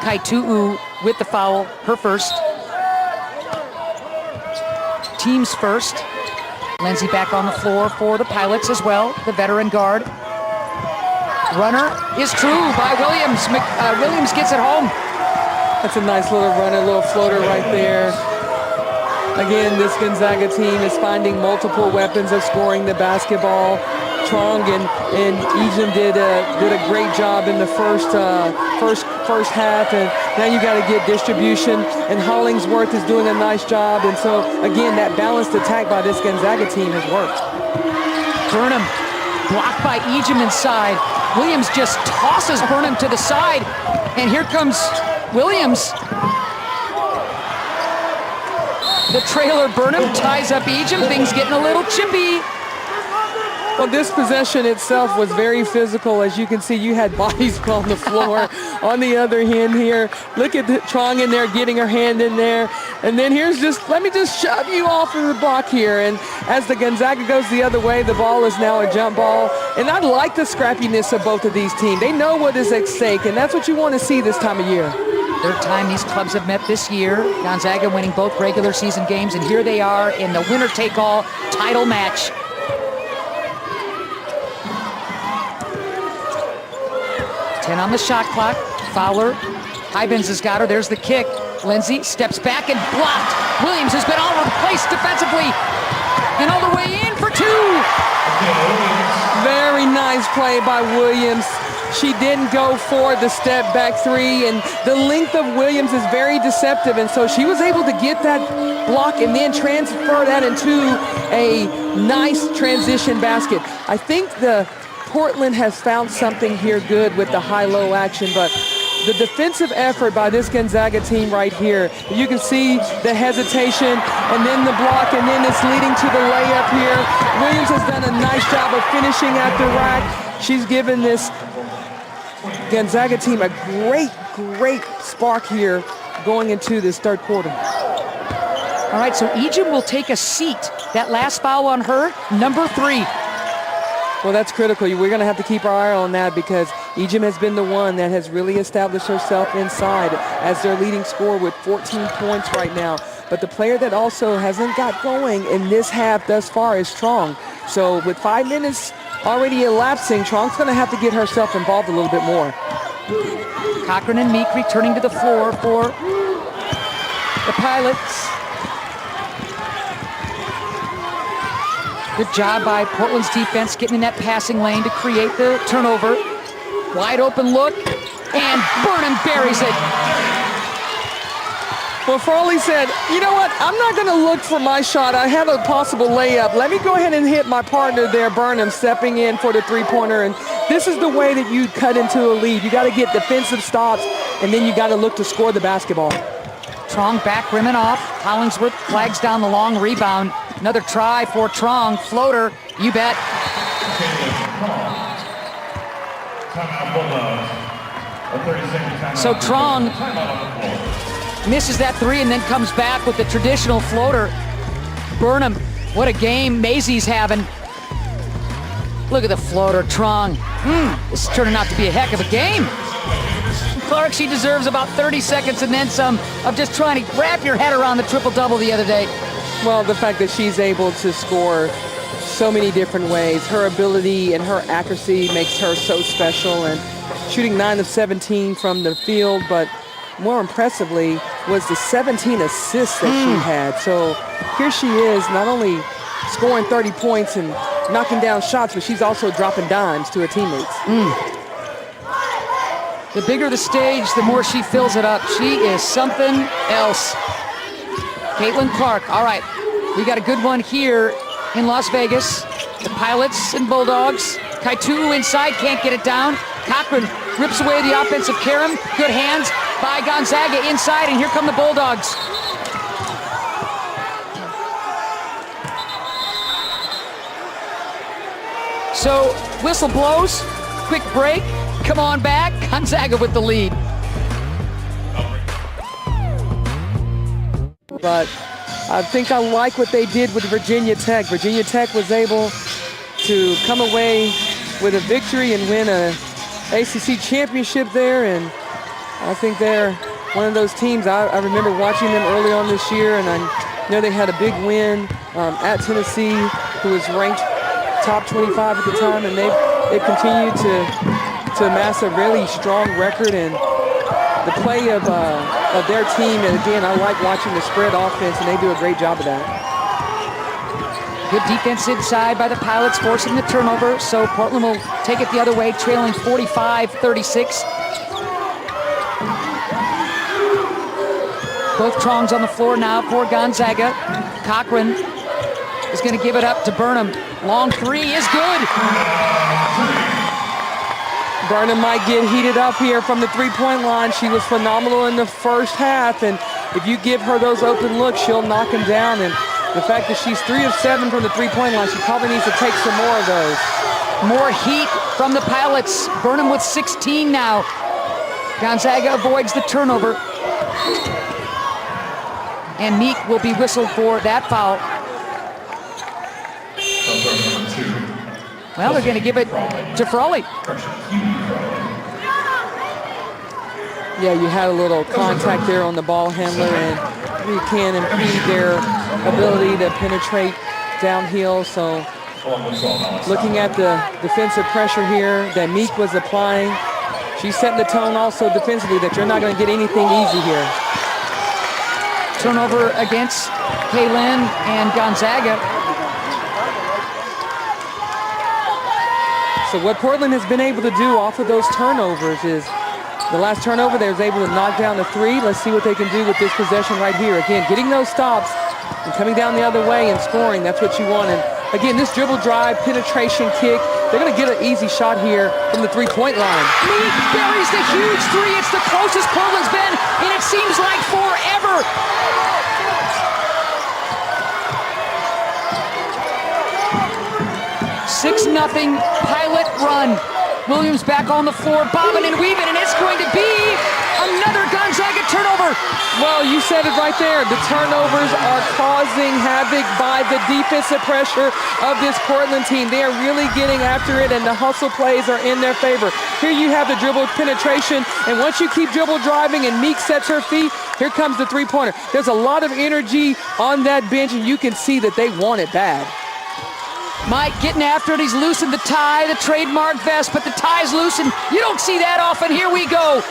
Kaitu'u with the foul, her first. Team's first. Lindsay back on the floor for the Pilots as well, the veteran guard. Runner is true by Williams. Williams gets it home. That's a nice little runner, little floater right there. Again, this Gonzaga team is finding multiple weapons of scoring the basketball. Trong and Ejim did a great job in the first half, and now you got to get distribution, and Hollingsworth is doing a nice job. And so again, that balanced attack by this Gonzaga team has worked. Burnham blocked by Ejim inside. Williams just tosses Burnham to the side, and here comes Williams. The trailer Burnham ties up Ejim. Things getting a little chippy. Well, this possession itself was very physical. As you can see, you had bodies on the floor. On the other hand here, look at Trong in there getting her hand in there. And then here's let me just shove you off of the block here. And as the Gonzaga goes the other way, the ball is now a jump ball. And I like the scrappiness of both of these teams. They know what is at stake, and that's what you want to see this time of year. Third time these clubs have met this year. Gonzaga winning both regular season games, and here they are in the winner-take-all title match. Ten on the shot clock. Fowler. Hybens has got her. There's the kick. Lindsay steps back and blocked. Williams has been all over the place defensively. And all the way in for two. Very nice play by Williams. She didn't go for the step back three, and the length of Williams is very deceptive, and so she was able to get that block and then transfer that into a nice transition basket. I think the Portland has found something here good with the high-low action, but the defensive effort by this Gonzaga team right here, you can see the hesitation and then the block, and then it's leading to the layup here. Williams has done a nice job of finishing at the rack. She's given this Gonzaga team a great spark here going into this third quarter. All right, so Ejim will take a seat. That last foul on her, number 3. Well, that's critical. We're going to have to keep our eye on that because Ejim has been the one that has really established herself inside as their leading scorer with 14 points right now. But the player that also hasn't got going in this half thus far is Trong. So with 5 minutes already elapsing, Trong's going to have to get herself involved a little bit more. Cochran and Meek returning to the floor for the Pilots. Good job by Portland's defense getting in that passing lane to create the turnover. Wide open look, and Burnham buries it. Well, Farley said, you know what, I'm not going to look for my shot. I have a possible layup. Let me go ahead and hit my partner there, Burnham, stepping in for the three-pointer. And this is the way that you cut into a lead. You got to get defensive stops, and then you got to look to score the basketball. Trong back rimming off. Hollingsworth flags down the long rebound. Another try for Trong. Floater, you bet. So Trong misses that 3 and then comes back with the traditional floater. Burnham, what a game Mazey's having. Look at the floater, Trong. This is turning out to be a heck of a game. Clark, she deserves about 30 seconds and then some of just trying to wrap your head around the triple-double the other day. Well, the fact that she's able to score so many different ways, her ability and her accuracy makes her so special, and shooting 9 of 17 from the field, but more impressively was the 17 assists that she had. So here she is, not only scoring 30 points and knocking down shots, but she's also dropping dimes to her teammates. The bigger the stage, the more she fills it up. She is something else. Caitlin Clark, all right. We got a good one here in Las Vegas. The Pilots and Bulldogs. Kaitu'u inside, can't get it down. Cochran rips away the offensive carom. Good hands by Gonzaga inside, and here come the Bulldogs. So whistle blows, quick break, come on back, Gonzaga with the lead. But I think I like what they did with Virginia Tech. Virginia Tech was able to come away with a victory and win a ACC championship there, and I think they're one of those teams. I remember watching them early on this year, and I know they had a big win at Tennessee, who was ranked top 25 at the time, and they continued to amass a really strong record. And the play of their team, and again, I like watching the spread offense, and they do a great job of that. Good defense inside by the Pilots, forcing the turnover, so Portland will take it the other way, trailing 45-36. Both Trongs on the floor now for Gonzaga. Cochran is going to give it up to Burnham. Long three is good. Burnham might get heated up here from the three-point line. She was phenomenal in the first half, and if you give her those open looks, she'll knock them down. And the fact that she's 3 of 7 from the three-point line, she probably needs to take some more of those. More heat from the Pilots. Burnham with 16 now. Gonzaga avoids the turnover. And Meek will be whistled for that foul. Well, they're going to give it to Frawley. Yeah, you had a little contact there on the ball handler, and you can impede their ability to penetrate downhill. So looking at the defensive pressure here that Meek was applying, she's setting the tone also defensively that you're not going to get anything easy here. Turnover against Kaylin and Gonzaga. So what Portland has been able to do off of those turnovers is the last turnover, they was able to knock down a three. Let's see what they can do with this possession right here. Again, getting those stops and coming down the other way and scoring, that's what you want. And again, this dribble drive, penetration kick, they're going to get an easy shot here from the three-point line. Meek buries the huge three. It's the closest Portland's been, and it seems like forever. Six 0 Pilot run. Williams back on the floor, bobbing and weaving, and it's going to be another Gonzaga turnover. Well, you said it right there. The turnovers are causing havoc by the defensive pressure of this Portland team. They are really getting after it, and the hustle plays are in their favor. Here you have the dribble penetration, and once you keep dribble driving and Meek sets her feet, here comes the three-pointer. There's a lot of energy on that bench, and you can see that they want it bad. Mike getting after it. He's loosened the tie, the trademark vest, but the tie's loosened. You don't see that often. Here we go.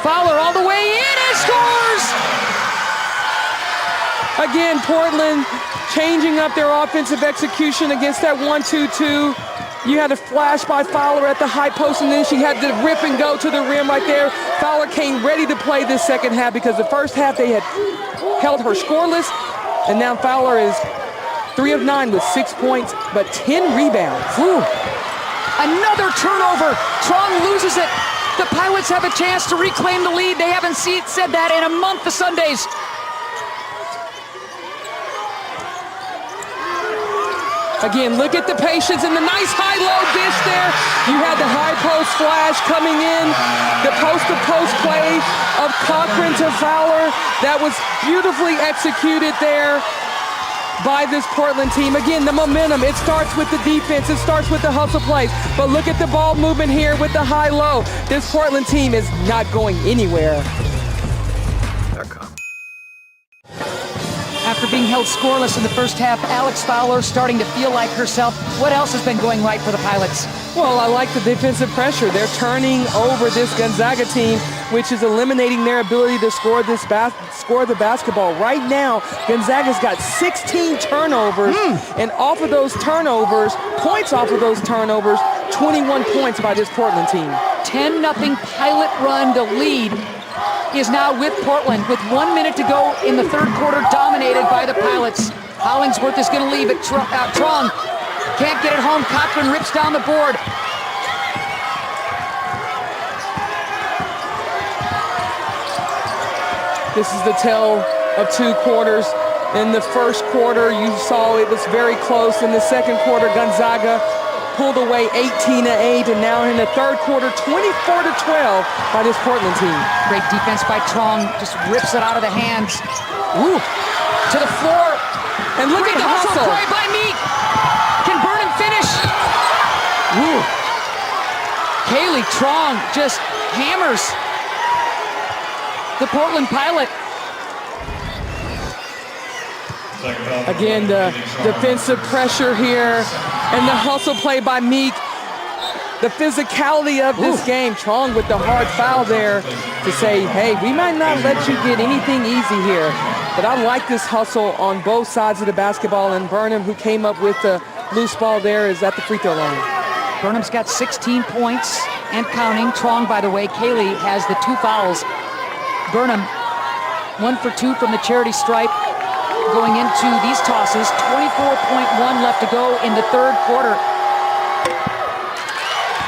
Fowler all the way in and scores! Again, Portland changing up their offensive execution against that 1-2-2. You had a flash by Fowler at the high post, and then she had to rip and go to the rim right there. Fowler came ready to play this second half because the first half they had held her scoreless, and now Fowler is 3 of 9 with 6 points, but 10 rebounds. Ooh. Another turnover. Trong loses it. The Pilots have a chance to reclaim the lead. They haven't said that in a month of Sundays. Again, look at the patience and the nice high-low dish there. You had the high post flash coming in, the post-to-post play of Cochran to Fowler. That was beautifully executed there by this Portland team. Again, the momentum, it starts with the defense, it starts with the hustle plays. But look at the ball movement here with the high-low. This Portland team is not going anywhere. After being held scoreless in the first half, Alex Fowler starting to feel like herself. What else has been going right for the Pilots? Well, I like the defensive pressure. They're turning over this Gonzaga team, which is eliminating their ability to score the basketball. Right now, Gonzaga's got 16 turnovers, and off of those turnovers, points off of those turnovers, 21 points by this Portland team. 10-0 Pilot run to lead is now with Portland with 1 minute to go in the third quarter, dominated by the Pilots. Hollingsworth is going to leave it. Trong can't get it home. Cochran rips down the board. This is the tale of two quarters. In the first quarter, you saw it was very close. In the second quarter, Gonzaga pulled away 18-8, and now in the third quarter, 24-12 by this Portland team. Great defense by Trong, just rips it out of the hands. Ooh, to the floor. And look at the hustle. Play by Meek. Can Burnham finish? Ooh. Kaylee Trong just hammers the Portland Pilot. Again, the defensive pressure here and the hustle play by Meek. The physicality of this game. Trong with the hard foul there to say, hey, we might not let you get anything easy here. But I like this hustle on both sides of the basketball, and Burnham, who came up with the loose ball there, is at the free throw line. Burnham's got 16 points and counting. Trong, by the way, Kaylee has the 2 fouls. Burnham, 1 for 2 from the charity stripe. Going into these tosses, 24.1 left to go in the third quarter.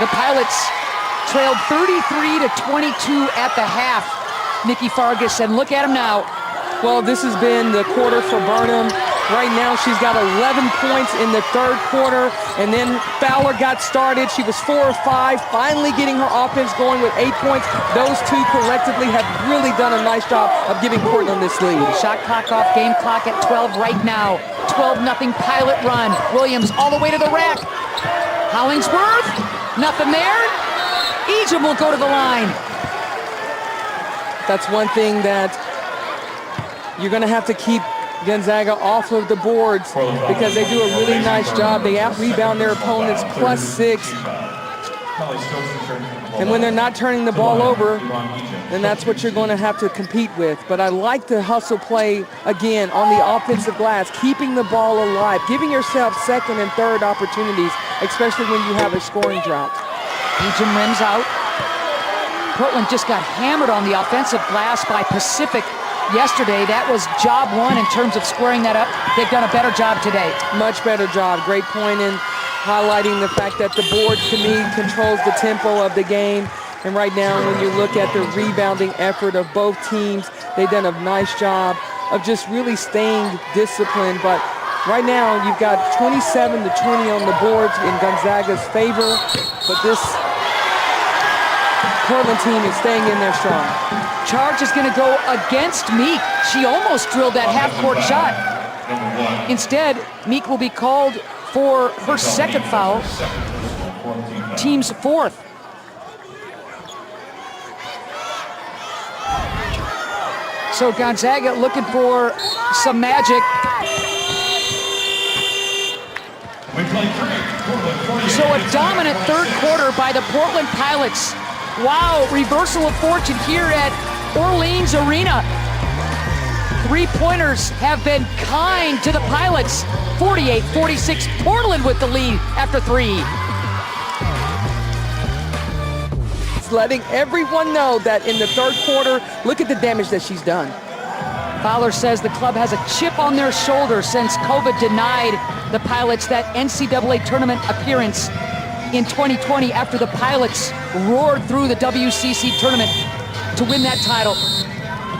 The Pilots trailed 33-22 at the half, Nikki Fargas, and look at them now. Well, this has been the quarter for Burnham. Right now, she's got 11 points in the third quarter, and then Fowler got started. She was 4 of 5, finally getting her offense going with 8 points. Those two collectively have really done a nice job of giving Portland this lead. Shot clock off, game clock at 12 right now. 12-0 Pilot run. Williams all the way to the rack. Hollingsworth, nothing there. Ejim will go to the line. That's one thing that you're going to have to keep Gonzaga off of the boards because they do a really nice job. They out-rebound their opponents +6. And when they're not turning the ball over, then that's what you're going to have to compete with. But I like the hustle play, again, on the offensive glass, keeping the ball alive, giving yourself second and third opportunities, especially when you have a scoring drought. Ejim rims out. Portland just got hammered on the offensive glass by Pacific yesterday. That was job one in terms of squaring that up. They've done a better job today. Much better job. Great point in highlighting the fact that the board, to me, controls the tempo of the game. And right now, when you look at the rebounding effort of both teams, they've done a nice job of just really staying disciplined. But right now, you've got 27-20 on the boards in Gonzaga's favor. But this Portland team is staying in there strong. Charge is going to go against Meek. She almost drilled that half-court shot. Instead, Meek will be called for her second foul, team's 4th. So Gonzaga looking for some magic. So a dominant third quarter by the Portland Pilots. Wow, reversal of fortune here at Orleans Arena. 3-pointers have been kind to the Pilots. 48-46, Portland with the lead after 3. It's letting everyone know that in the third quarter, look at the damage that she's done. Fowler says the club has a chip on their shoulder since COVID denied the Pilots that NCAA tournament appearance in 2020 after the Pilots roared through the WCC tournament to win that title.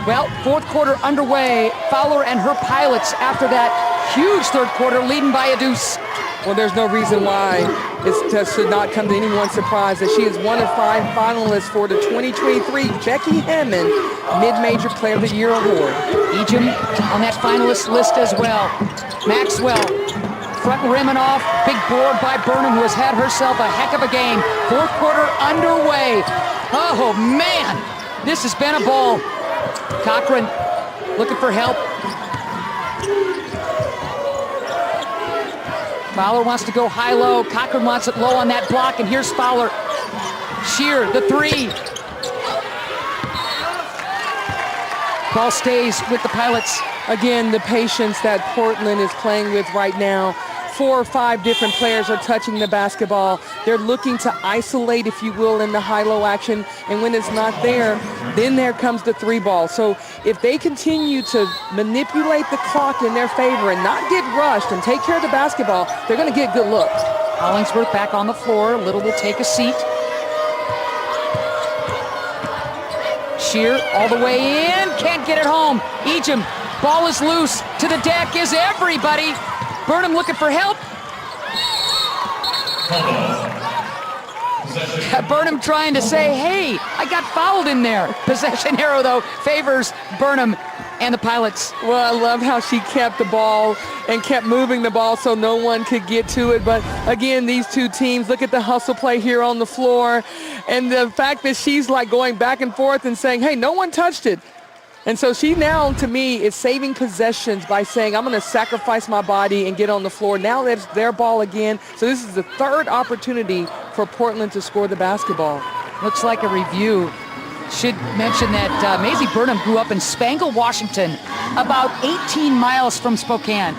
Well, fourth quarter underway. Fowler and her Pilots after that huge third quarter leading by a deuce. Well, there's no reason why it should not come to anyone's surprise that she is one of 5 finalists for the 2023 Becky Hammond Mid-Major Player of the Year Award. Ejim on that finalist list as well. Maxwell, front rimming off, big board by Burnham, who has had herself a heck of a game. Fourth quarter underway. Oh, man, this has been a ball. Cochran looking for help. Fowler wants to go high-low. Cochran wants it low on that block, and here's Fowler. Shear, the 3. Ball stays with the Pilots. Again, the patience that Portland is playing with right now. 4 or 5 different players are touching the basketball. They're looking to isolate, if you will, in the high-low action. And when it's not there, then there comes the 3 ball. So if they continue to manipulate the clock in their favor and not get rushed and take care of the basketball, they're going to get good looks. Hollingsworth back on the floor. Little will take a seat. Shear all the way in. Can't get it home. Ejim Ball is loose. To the deck is everybody. Burnham looking for help. Burnham trying to say, hey, I got fouled in there. Possession arrow, though, favors Burnham and the Pilots. Well, I love how she kept the ball and kept moving the ball so no one could get to it. But again, these two teams, look at the hustle play here on the floor. And the fact that she's like going back and forth and saying, hey, no one touched it. And so she now, to me, is saving possessions by saying, I'm going to sacrifice my body and get on the floor. Now that's their ball again. So this is the third opportunity for Portland to score the basketball. Looks like a review. Should mention that Maisie Burnham grew up in Spangle, Washington, about 18 miles from Spokane.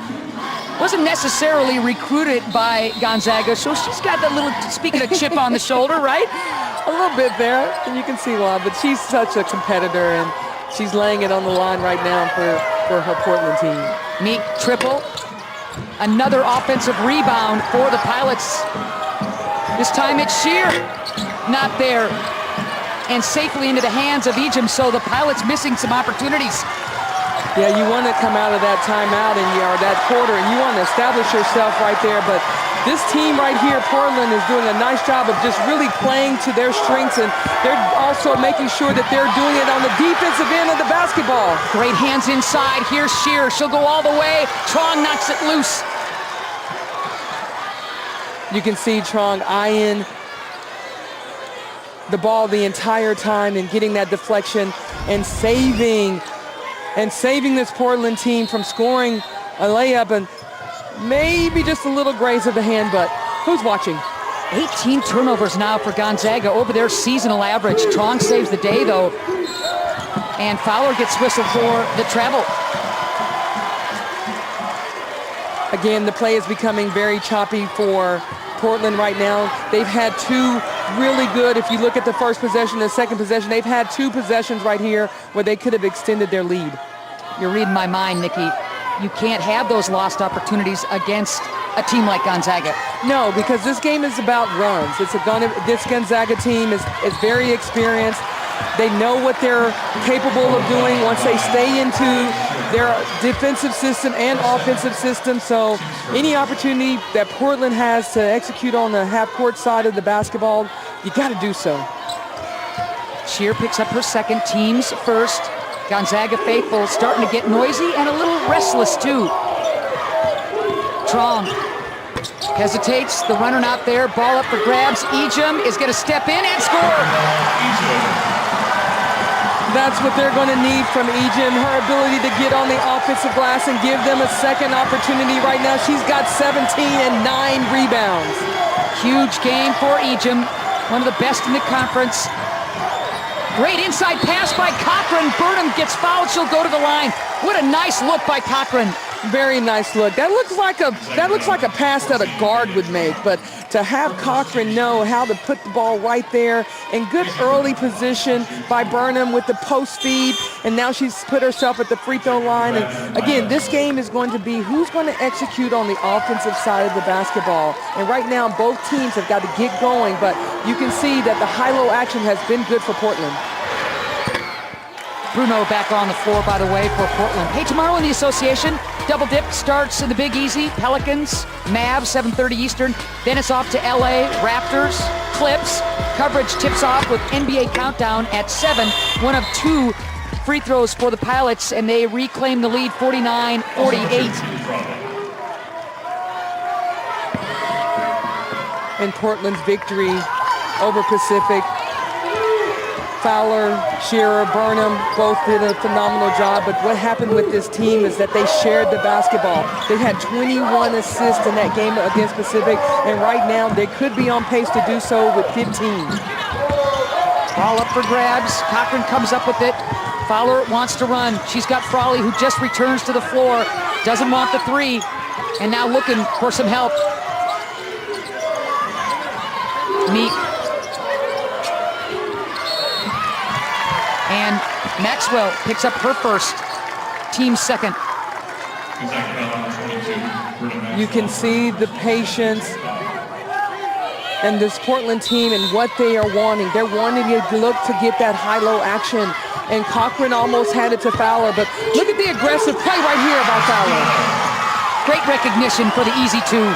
Wasn't necessarily recruited by Gonzaga, so she's got that little, speaking of chip on the shoulder, right? A little bit there, and you can see why, but she's such a competitor, and she's laying it on the line right now for her Portland team. Meek triple. Another offensive rebound for the Pilots. This time it's Shear. Not there. And safely into the hands of Ejim, so the Pilots missing some opportunities. Yeah, you want to come out of that timeout or that quarter, and you want to establish yourself right there. But this team right here, Portland, is doing a nice job of just really playing to their strengths, and they're also making sure that they're doing it on the defensive end of the basketball. Great hands inside. Here's Shear. She'll go all the way. Trong knocks it loose. You can see Trong eyeing the ball the entire time and getting that deflection and saving this Portland team from scoring a layup and maybe just a little graze of the hand, but who's watching? 18 turnovers now for Gonzaga over their seasonal average. Trong saves the day, though, and Fowler gets whistled for the travel. Again, the play is becoming very choppy for Portland right now. They've had two really good, if you look at the first possession and the second possession, they've had two possessions right here where they could have extended their lead. You're reading my mind, Nikki. You can't have those lost opportunities against a team like Gonzaga. No, because this game is about runs. This Gonzaga team is very experienced. They know what they're capable of doing once they stay into their defensive system and offensive system. So any opportunity that Portland has to execute on the half-court side of the basketball, you got to do so. Shear picks up her second, team's first. Gonzaga faithful starting to get noisy and a little restless too. Trong hesitates, the runner not there, ball up for grabs. Ejim is going to step in and score. That's what they're going to need from Ejim, her ability to get on the offensive glass and give them a second opportunity right now. She's got 17 and 9 rebounds. Huge game for Ejim, one of the best in the conference. Great inside pass by Cochran. Burnham gets fouled, she'll go to the line. What a nice look by Cochran. Very nice look. That looks like a pass that a guard would make, but to have Cochran know how to put the ball right there, and good early position by Burnham with the post feed, and now she's put herself at the free throw line. And again, this game is going to be who's going to execute on the offensive side of the basketball. And right now, both teams have got to get going, but you can see that the high-low action has been good for Portland. Bruno back on the floor, by the way, for Portland. Hey, tomorrow in the association, Double Dip starts in the Big Easy. Pelicans, Mavs, 7:30 Eastern. Then it's off to LA, Raptors, Clips. Coverage tips off with NBA Countdown at 7. One of 2 free throws for the Pilots, and they reclaim the lead 49-48. In Portland's victory over Pacific, Fowler, Shearer, Burnham both did a phenomenal job, but what happened with this team is that they shared the basketball. They had 21 assists in that game against Pacific, and right now they could be on pace to do so with 15. Ball up for grabs. Cochran comes up with it. Fowler wants to run. She's got Frawley, who just returns to the floor. Doesn't want the three, and now looking for some help. Meek. And Maxwell picks up her first, team second. You can see the patience and this Portland team and what they are wanting. They're wanting to look to get that high-low action, and Cochran almost had it to Fowler, but look at the aggressive play right here by Fowler. Great recognition for the easy two.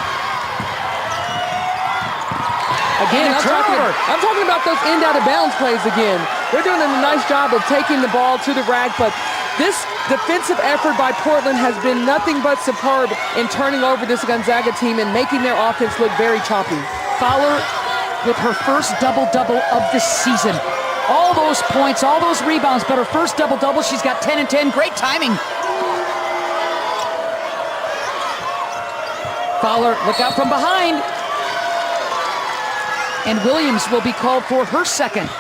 Again, I'm talking about those end out of bounds plays again. They're doing a nice job of taking the ball to the rack, but this defensive effort by Portland has been nothing but superb in turning over this Gonzaga team and making their offense look very choppy. Fowler with her first double-double of the season. All those points, all those rebounds, but her first double-double, she's got 10 and 10. Great timing. Fowler, look out from behind. And Williams will be called for her second.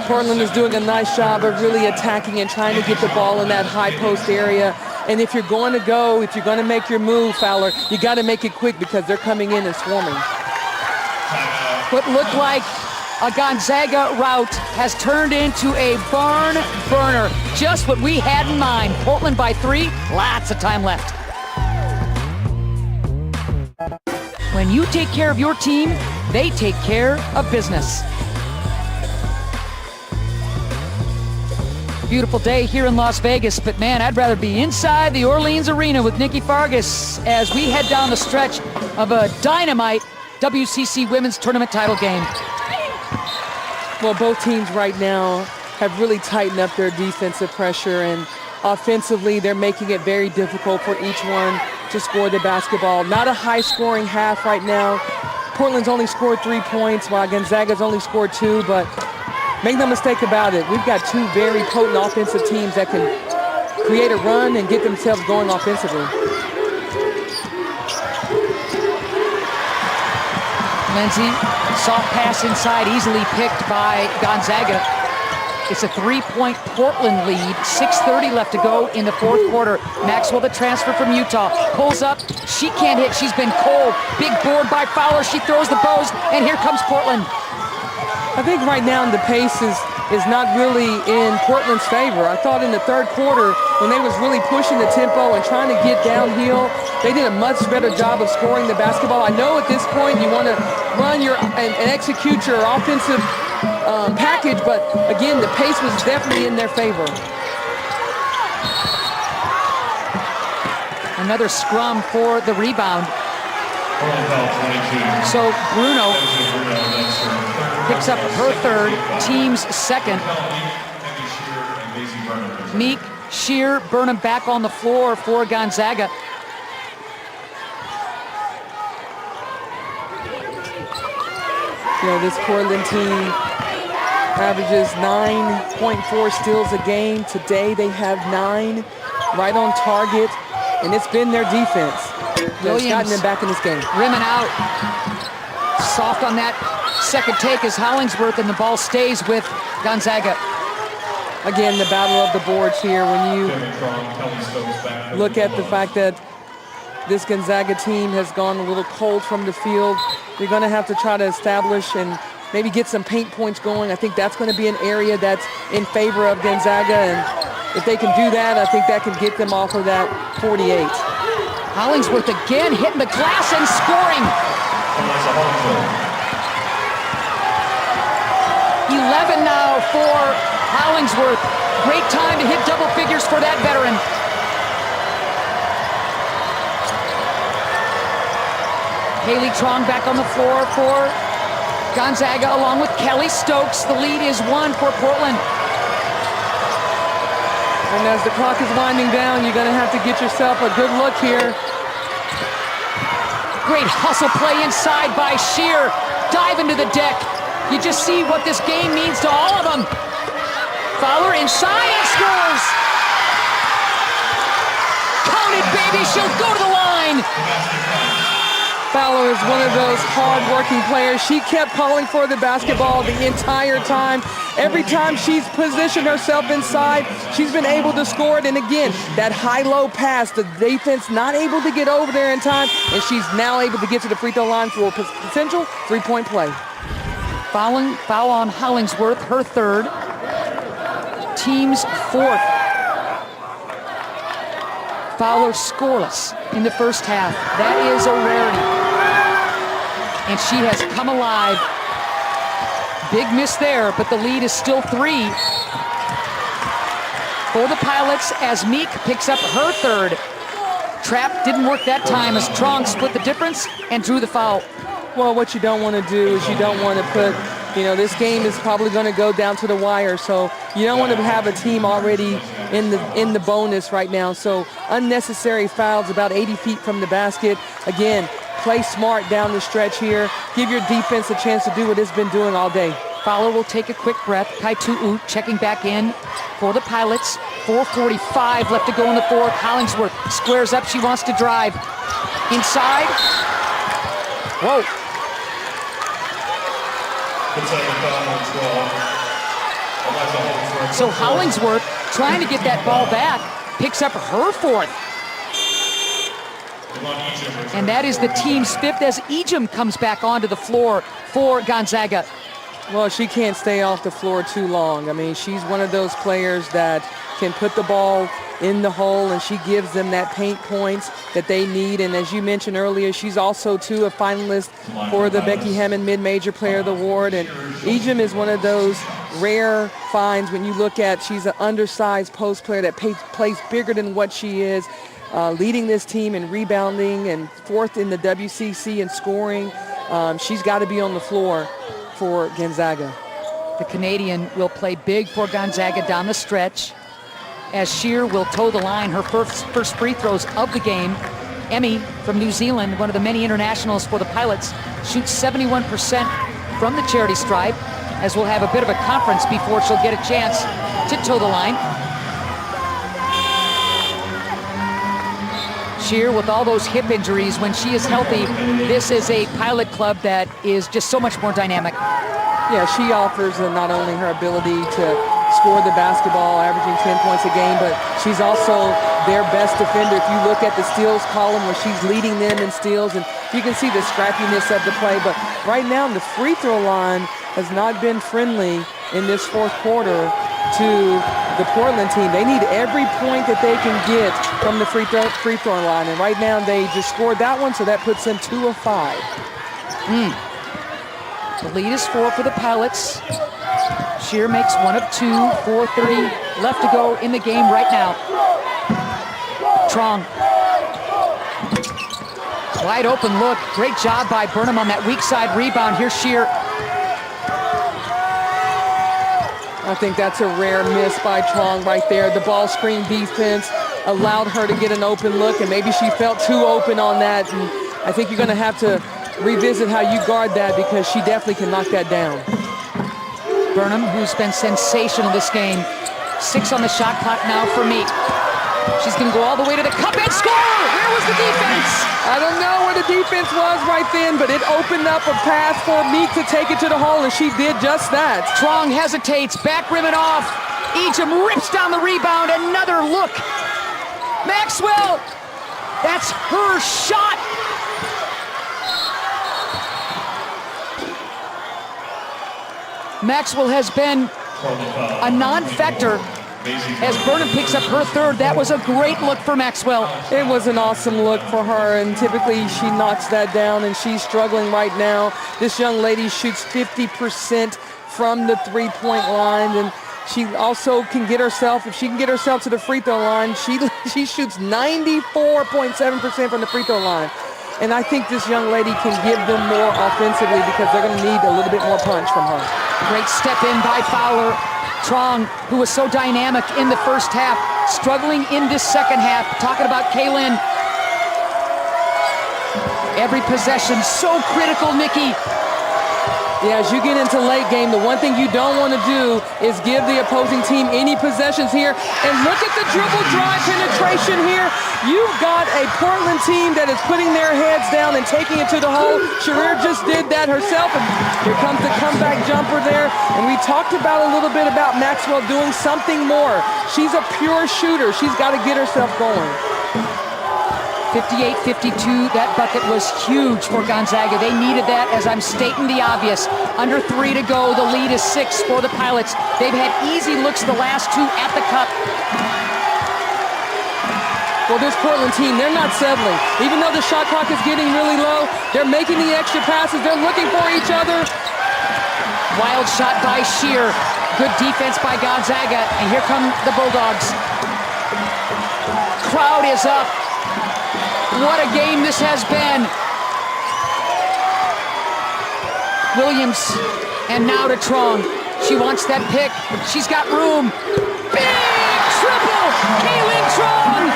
Portland is doing a nice job of really attacking and trying to get the ball in that high post area. And if you're going to make your move, Fowler, you got to make it quick because they're coming in and swarming. What looked like a Gonzaga rout has turned into a barn burner. Just what we had in mind. Portland by 3, lots of time left. When you take care of your team, they take care of business. Beautiful day here in Las Vegas, but man, I'd rather be inside the Orleans Arena with Nikki Fargas as we head down the stretch of a dynamite WCC Women's Tournament title game. Well, both teams right now have really tightened up their defensive pressure, and offensively, they're making it very difficult for each one to score the basketball. Not a high-scoring half right now. Portland's only scored 3 points, while Gonzaga's only scored 2, but make no mistake about it, we've got 2 very potent offensive teams that can create a run and get themselves going offensively. Lindsay, soft pass inside, easily picked by Gonzaga. It's a 3-point Portland lead, 6:30 left to go in the fourth quarter. Maxwell, the transfer from Utah, pulls up. She can't hit, she's been cold. Big board by Fowler, she throws the bows, and here comes Portland. I think right now the pace is not really in Portland's favor. I thought in the third quarter, when they was really pushing the tempo and trying to get downhill, they did a much better job of scoring the basketball. I know at this point you want to run and execute your offensive package, but again, the pace was definitely in their favor. Another scrum for the rebound. So Bruno picks up her third, team's second. Meek, Shear, Burnham back on the floor for Gonzaga. You know, this Portland team averages 9.4 steals a game. Today they have 9, right on target, and it's been their defense that's gotten them back in this game. Rimming out, soft on that second take is Hollingsworth, and the ball stays with Gonzaga. Again, the battle of the boards here. When you look at the fact that this Gonzaga team has gone a little cold from the field, you're going to have to try to establish and maybe get some paint points going. I think that's going to be an area that's in favor of Gonzaga, and if they can do that, I think that can get them off of that 48. Hollingsworth again hitting the glass and scoring. 11 now for Hollingsworth. Great time to hit double figures for that veteran. Haley Trong back on the floor for Gonzaga along with Kelly Stokes. The lead is 1 for Portland. And as the clock is winding down, you're going to have to get yourself a good look here. Great hustle play inside by Shear. Dive into the deck. You just see what this game means to all of them. Fowler inside and scores. Count it, baby. She'll go to the line. Fowler is one of those hard-working players. She kept calling for the basketball the entire time. Every time she's positioned herself inside, she's been able to score it. And again, that high-low pass, the defense not able to get over there in time, and she's now able to get to the free throw line for a potential 3-point play. Foul on Hollingsworth, her third. Team's fourth. Fowler scoreless in the first half. That is a rarity. and she has come alive. Big miss there, but the lead is still 3 for the Pilots as Meek picks up her third. Trap didn't work that time as Trong split the difference and drew the foul. Well, what you don't want to do is you don't want to put, this game is probably going to go down to the wire, so you don't want to have a team already in the bonus right now. So unnecessary fouls about 80 feet from the basket. Again, play smart down the stretch here. Give your defense a chance to do what it's been doing all day. Fowler will take a quick breath. Kai Tu'u checking back in for the Pilots. 4:45 left to go in the fourth. Hollingsworth squares up. She wants to drive. Inside. Whoa. So Hollingsworth trying to get that ball back. Picks up her fourth. And that is the team's fifth as Ejim comes back onto the floor for Gonzaga. Well, she can't stay off the floor too long. I mean, she's one of those players that can put the ball in the hole, and she gives them that paint points that they need. And as you mentioned earlier, she's also, too, a finalist for the Becky Hammond Mid-Major Player of the Award. And Ejim is one of those rare finds when you look at, she's an undersized post player that plays bigger than what she is, leading this team in rebounding and fourth in the WCC in scoring. She's got to be on the floor for Gonzaga. The Canadian will play big for Gonzaga down the stretch as Shear will toe the line, her first free throws of the game. Emmy from New Zealand, one of the many internationals for the Pilots, shoots 71% from the charity stripe, as we'll have a bit of a conference before she'll get a chance to toe the line. Shear with all those hip injuries, when she is healthy, this is a Pilot club that is just so much more dynamic. Yeah, she offers not only her ability to score the basketball, averaging 10 points a game, but she's also their best defender. If you look at the steals column where she's leading them in steals, and you can see the scrappiness of the play. But right now, the free throw line has not been friendly in this fourth quarter to the Portland team. They need every point that they can get from the free throw line. And right now, they just scored that one, so that puts them 2 of 5. The lead is 4 for the Pilots. Shear makes 1 of 2, 4:30 left to go in the game right now. Trong. Wide open look. Great job by Burnham on that weak side rebound. Here's Shear. I think that's a rare miss by Trong right there. The ball screen defense allowed her to get an open look, and maybe she felt too open on that. And I think you're going to have to revisit how you guard that, because she definitely can knock that down. Burnham, who's been sensational this game. 6 on the shot clock now for Meek. She's going to go all the way to the cup and score! Where was the defense? I don't know where the defense was right then, but it opened up a pass for Meek to take it to the hole, and she did just that. Trong hesitates, back rim it off. Ejim rips down the rebound, another look. Maxwell, that's her shot. Maxwell has been a non-factor as Burnham picks up her third. That was a great look for Maxwell. It was an awesome look for her, and typically she knocks that down, and she's struggling right now. This young lady shoots 50% from the three-point line, and she also can get herself, if she can get herself to the free throw line, she shoots 94.7% from the free throw line. And I think this young lady can give them more offensively, because they're going to need a little bit more punch from her. Great step in by Fowler. Trong, who was so dynamic in the first half, struggling in this second half. Talking about Kaylin. Every possession so critical, Nikki. Yeah, as you get into late game, the one thing you don't want to do is give the opposing team any possessions here. And look at the dribble drive penetration here. You've got a Portland team that is putting their heads down and taking it to the hole. Sharir just did that herself, and here comes the comeback jumper there. And we talked about a little bit about Maxwell doing something more. She's a pure shooter. She's got to get herself going. 58-52, that bucket was huge for Gonzaga. They needed that, as I'm stating the obvious. Under 3 to go, the lead is 6 for the Pilots. They've had easy looks the last 2 at the cup. Well, this Portland team, they're not settling. Even though the shot clock is getting really low, they're making the extra passes. They're looking for each other. Wild shot by Shear. Good defense by Gonzaga. And here come the Bulldogs. Crowd is up. What a game this has been. Williams, and now to Trong. She wants that pick. She's got room. Big triple! Kaylin Trong!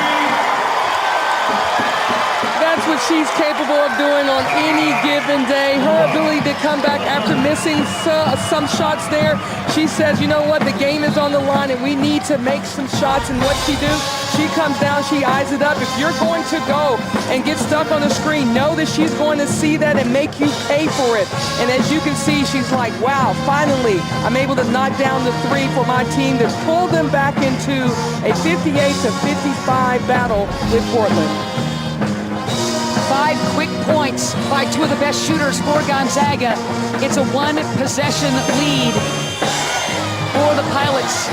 That's what she's capable of doing on any given day. Her ability to come back after missing some shots there. She says, you know what, the game is on the line and we need to make some shots. And what she do? She comes down, she eyes it up. If you're going to go and get stuck on the screen, know that she's going to see that and make you pay for it. And as you can see, she's like, wow, finally, I'm able to knock down the three for my team to pull them back into a 58-55 battle with Portland. 5 quick points by 2 of the best shooters for Gonzaga. It's a 1-possession lead for the Pilots.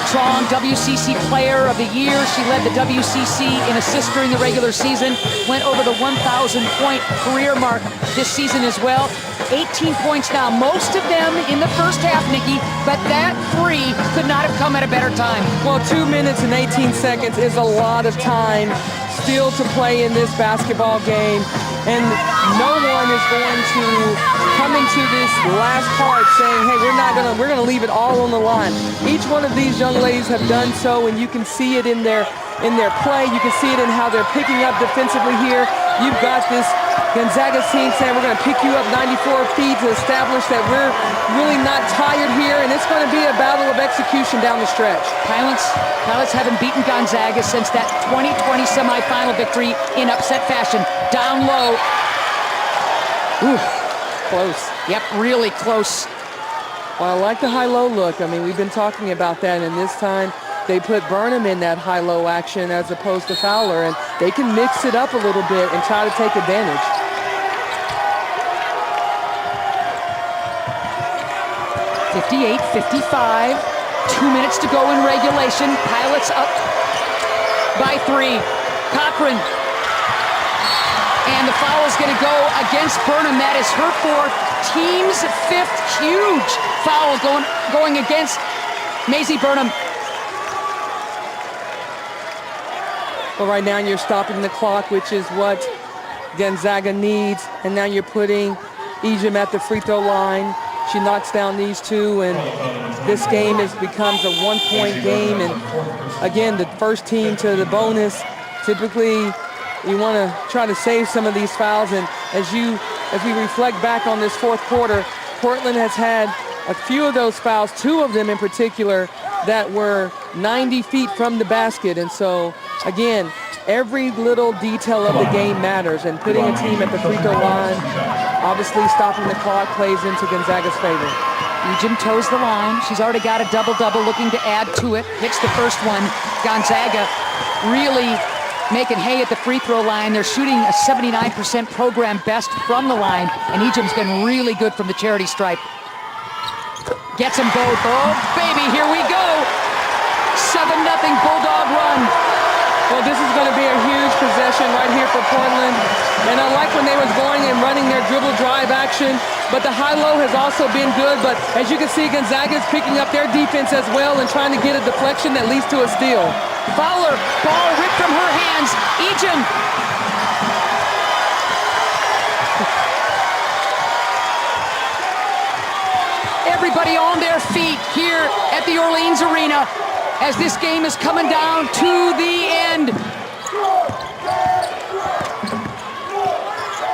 Trong, WCC Player of the Year. She led the WCC in assists during the regular season. Went over the 1,000-point career mark this season as well. 18 points now, most of them in the first half, Nikki, but that 3 could not have come at a better time. Well, 2 minutes and 18 seconds is a lot of time still to play in this basketball game, and no one is going to come into this last part saying, hey, we're gonna leave it all on the line. Each one of these young ladies have done so, and you can see it in their play. You can see it in how they're picking up defensively here. You've got this Gonzaga team saying we're going to pick you up 94 feet to establish that we're really not tired here, and it's going to be a battle of execution down the stretch. Pilots haven't beaten Gonzaga since that 2020 semifinal victory in upset fashion. Down low. Ooh, close. Yep, really close. Well, I like the high-low look. I mean, we've been talking about that, and this time they put Burnham in that high-low action as opposed to Fowler, and they can mix it up a little bit and try to take advantage. 58-55, 2 minutes to go in regulation. Pilots up by 3. Cochran. And the foul is going to go against Burnham. That is her 4th, team's 5th. Huge foul going against Maisie Burnham. Well, right now you're stopping the clock, which is what Gonzaga needs. And now you're putting Ejim at the free throw line. She knocks down these 2, and this game becomes a 1-point game. And again, the first team to the bonus. Typically, you want to try to save some of these fouls. And as we reflect back on this 4th quarter, Portland has had a few of those fouls, 2 of them in particular, that were 90 feet from the basket. And so, again, every little detail of the game matters, and putting a team at the free throw line, obviously stopping the clock, plays into Gonzaga's favor. Ejim toes the line. She's already got a double-double, looking to add to it. Hits the first one. Gonzaga really making hay at the free throw line. They're shooting a 79% program best from the line, and Ejim's been really good from the charity stripe. Gets them both. Oh, baby, here we go. 7-0 Bulldog run. Well, this is going to be a huge possession right here for Portland. And I like when they was going and running their dribble drive action, but the high-low has also been good. But as you can see, Gonzaga is picking up their defense as well and trying to get a deflection that leads to a steal. Fowler, ball ripped from her hands. Ejim. Everybody on their feet here at the Orleans Arena as this game is coming down to the end.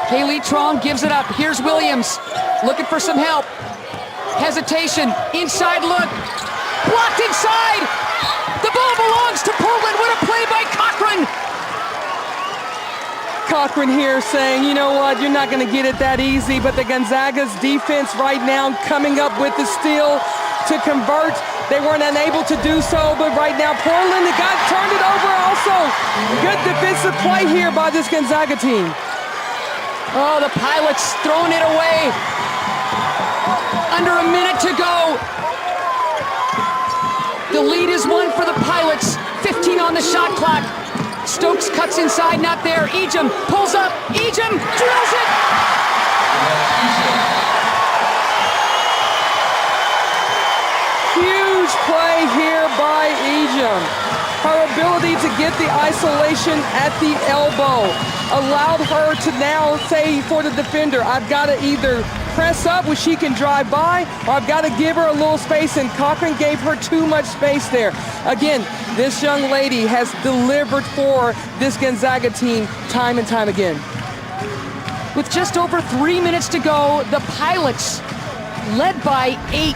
Kaylee Trong gives it up. Here's Williams looking for some help. Hesitation, inside look, blocked inside. The ball belongs to Portland. What a play by Cochran. Cochran here saying, you know what, you're not going to get it that easy, but the Gonzaga's defense right now coming up with the steal to convert. They weren't unable to do so, but right now Portland turned it over also. Good defensive play here by this Gonzaga team. Oh, the Pilots throwing it away. Under a minute to go. The lead is one for the Pilots. 15 on the shot clock. Stokes cuts inside, not there. Ejim pulls up. Ejim drills it. Huge play here by Ejim. Her ability to get the isolation at the elbow allowed her to now say for the defender, I've got to either press up where she can drive by, or I've got to give her a little space, and Cochran gave her too much space there. Again, this young lady has delivered for this Gonzaga team time and time again. With just over 3 minutes to go, the Pilots, led by 8,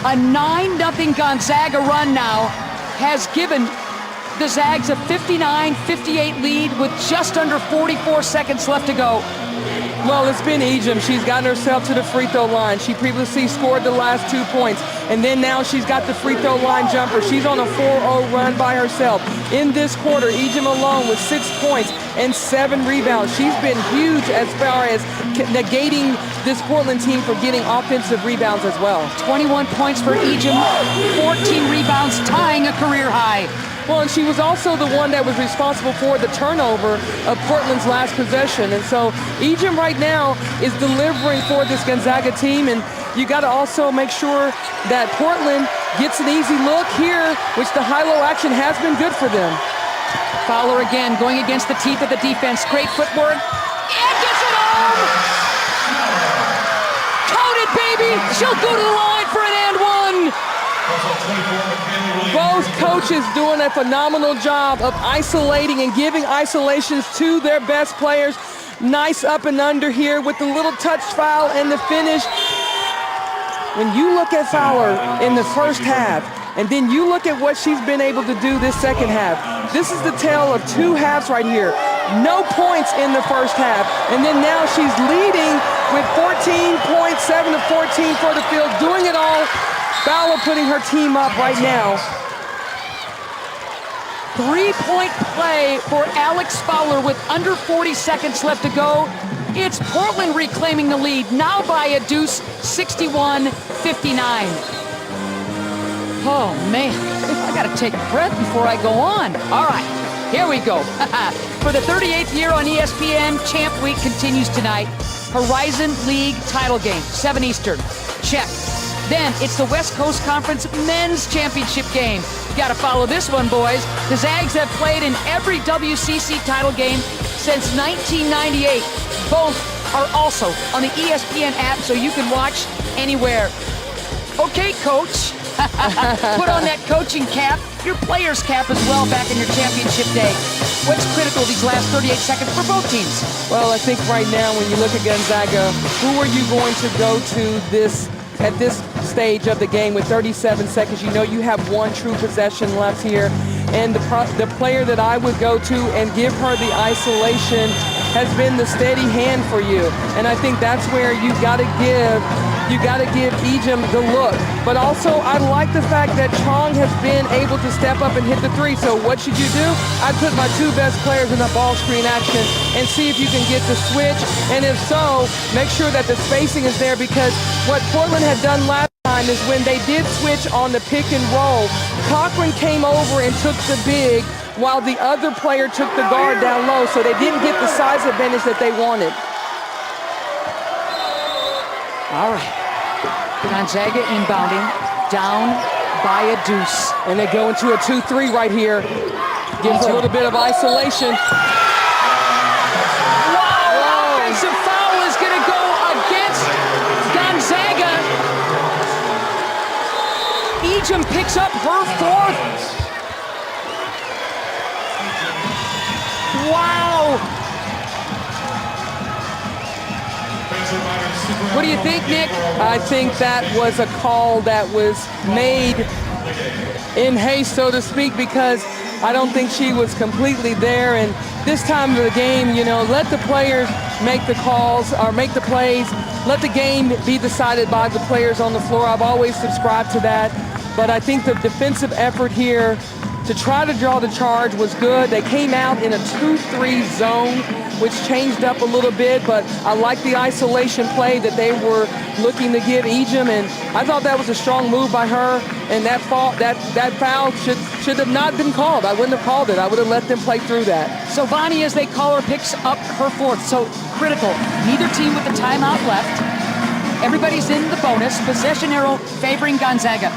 a 9-0 Gonzaga run now, has given the Zags a 59-58 lead with just under 44 seconds left to go. Well, it's been Ejim. She's gotten herself to the free throw line. She previously scored the last 2 points, and then now she's got the free throw line jumper. She's on a 4-0 run by herself. In this quarter, Ejim alone with 6 points and 7 rebounds. She's been huge as far as negating this Portland team for getting offensive rebounds as well. 21 points for Ejim, 14 rebounds, tying a career high. Well, and she was also the one that was responsible for the turnover of Portland's last possession. And so Ejim right now is delivering for this Gonzaga team, and you got to also make sure that Portland gets an easy look here, which the high-low action has been good for them. Fowler again going against the teeth of the defense. Great footwork. And gets it home! Count it, baby! She'll go to the line for an and one! Both coaches doing a phenomenal job of isolating and giving isolations to their best players. Nice up and under here with the little touch foul and the finish. When you look at Fowler in the first half, and then you look at what she's been able to do this second half, this is the tale of 2 halves right here. No points in the first half, and then now she's leading with 14 points, 7 to 14 for the field, doing it all. Fowler putting her team up right now. 3-point play for Alex Fowler with under 40 seconds left to go. It's Portland reclaiming the lead, now by a deuce, 61-59. Oh, man, I got to take a breath before I go on. All right, here we go. For the 38th year on ESPN, Champ Week continues tonight. Horizon League title game, 7 Eastern. Check. Then it's the West Coast Conference Men's Championship game. You got to follow this one, boys. The Zags have played in every WCC title game since 1998. Both are also on the ESPN app, so you can watch anywhere. Okay, coach. Put on that coaching cap, your player's cap as well back in your championship day. What's critical these last 38 seconds for both teams? Well, I think right now when you look at Gonzaga, who are you going to go to at this stage of the game with 37 seconds? You know you have one true possession left here, and the player that I would go to and give her the isolation has been the steady hand for you, and I think that's where you got to give Ejim the look. But also, I like the fact that Chong has been able to step up and hit the 3. So what should you do? I'd put my 2 best players in the ball screen action and see if you can get the switch, and if so, make sure that the spacing is there, because what Portland had done last time is when they did switch on the pick and roll, Cochran came over and took the big, while the other player took the guard down low, so they didn't get the size advantage that they wanted. All right. Gonzaga inbounding, down by a deuce. And they go into a 2-3 right here. Gives a little bit of isolation. Wow! Offensive foul is going to go against Gonzaga. Ejim picks up her 4th. Wow! What do you think, Nick? I think that was a call that was made in haste, so to speak, because I don't think she was completely there. And this time of the game, you know, let the players make the calls or make the plays. Let the game be decided by the players on the floor. I've always subscribed to that. But I think the defensive effort here to try to draw the charge was good. They came out in a 2-3 zone, which changed up a little bit, but I like the isolation play that they were looking to give Ejim, and I thought that was a strong move by her. and that foul should have not been called. I wouldn't have called it. I would have let them play through that. So Vonnie, as they call her, picks up her fourth. So critical. Neither team with a timeout left. Everybody's in the bonus. Possession arrow favoring Gonzaga.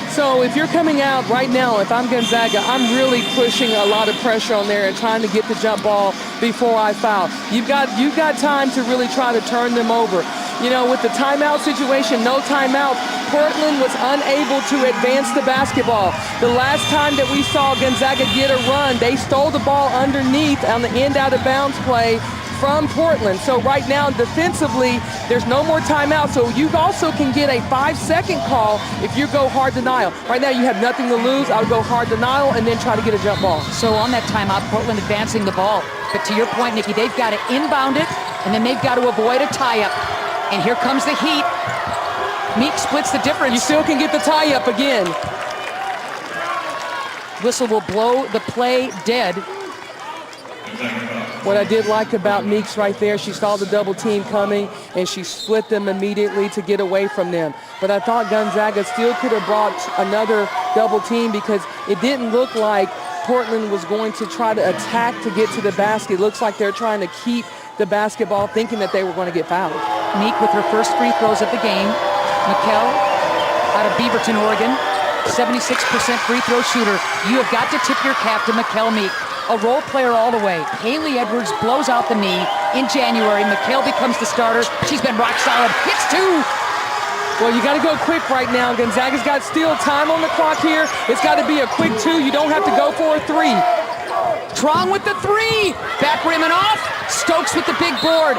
So if you're coming out right now, if I'm Gonzaga, I'm really pushing a lot of pressure on there and trying to get the jump ball before I foul. You've got time to really try to turn them over. You know, with the timeout situation, no timeout, Portland was unable to advance the basketball. The last time that we saw Gonzaga get a run, they stole the ball underneath on the end out of bounds play from Portland. So right now, defensively, there's no more timeout. So you also can get a 5-second call if you go hard denial. Right now, you have nothing to lose. I would go hard denial and then try to get a jump ball. So on that timeout, Portland advancing the ball. But to your point, Nikki, they've got to inbound it, and then they've got to avoid a tie-up. And here comes the heat. Meek splits the difference. You still can get the tie-up again. Whistle will blow the play dead. What I did like about Meeks right there, she saw the double team coming and she split them immediately to get away from them. But I thought Gonzaga still could have brought another double team because it didn't look like Portland was going to try to attack to get to the basket. It looks like they're trying to keep the basketball thinking that they were going to get fouled. Meek with her first free throws of the game. McKell out of Beaverton, Oregon. 76% free throw shooter. You have got to tip your cap to McKell Meek. A role player all the way. Haley Edwards blows out the knee in January. McKell becomes the starter. She's been rock solid. Hits two. Well, you got to go quick right now. Gonzaga's got still time on the clock here. It's got to be a quick two. You don't have to go for a three. Trong with the three. Back rim and off. Stokes with the big board.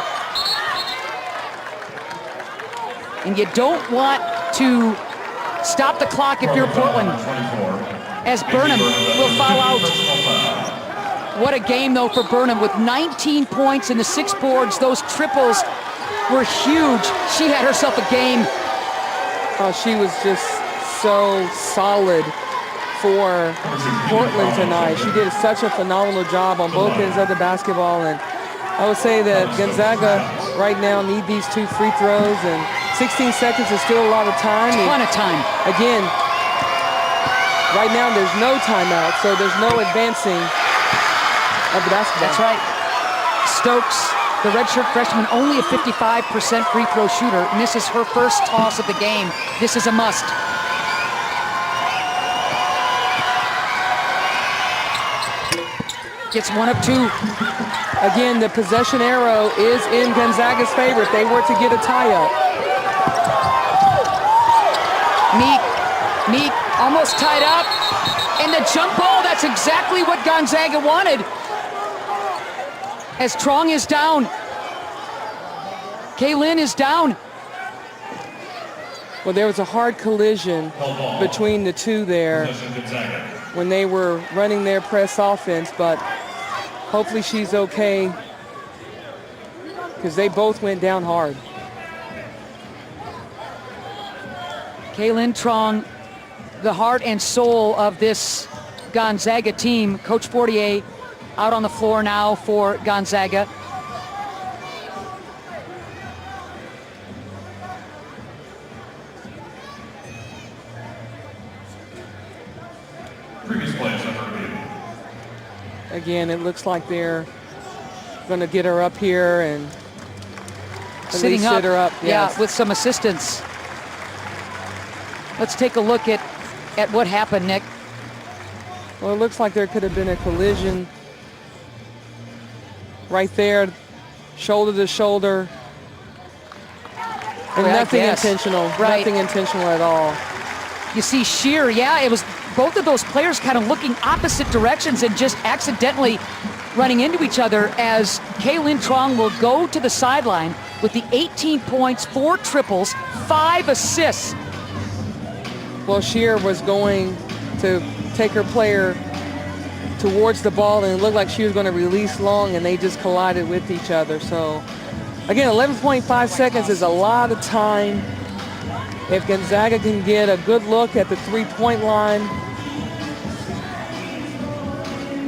And you don't want to stop the clock if you're Portland, as Burnham will foul out. What a game, though, for Burnham with 19 points and the 6 boards. Those triples were huge. She had herself a game. Oh, she was just so solid for Portland tonight. She did such a phenomenal job on both ends of the basketball. And I would say that Gonzaga right now need these 2 free throws, and 16 seconds is still a lot of time. A ton of time. Again, right now there's no timeout, so there's no advancing of the basketball. That's right. Stokes, the redshirt freshman, only a 55% free throw shooter, misses her first toss of the game. This is a must. Gets 1 of 2. Again, the possession arrow is in Gonzaga's favor if they were to get a tie-up. Meek almost tied up. And the jump ball, that's exactly what Gonzaga wanted. As Trong is down. Kaylin is down. Well, there was a hard collision between the two there when they were running their press offense, but hopefully she's okay because they both went down hard. Kaylin Trong, the heart and soul of this Gonzaga team. Coach Fortier out on the floor now for Gonzaga. Again, it looks like they're going to get her up here and sitting sit up, her up. Yes. Yeah, with some assistance. Let's take a look at what happened, Nick. Well, it looks like there could have been a collision right there, shoulder to shoulder. And nothing intentional. Right. Nothing intentional at all. You see sheer, yeah, it was both of those players kind of looking opposite directions and just accidentally running into each other, as Kaylin Trong will go to the sideline with the 18 points, 4 triples, 5 assists. Well, Shear was going to take her player towards the ball, and it looked like she was going to release long, and they just collided with each other. So, again, 11.5 seconds is a lot of time. If Gonzaga can get a good look at the three-point line.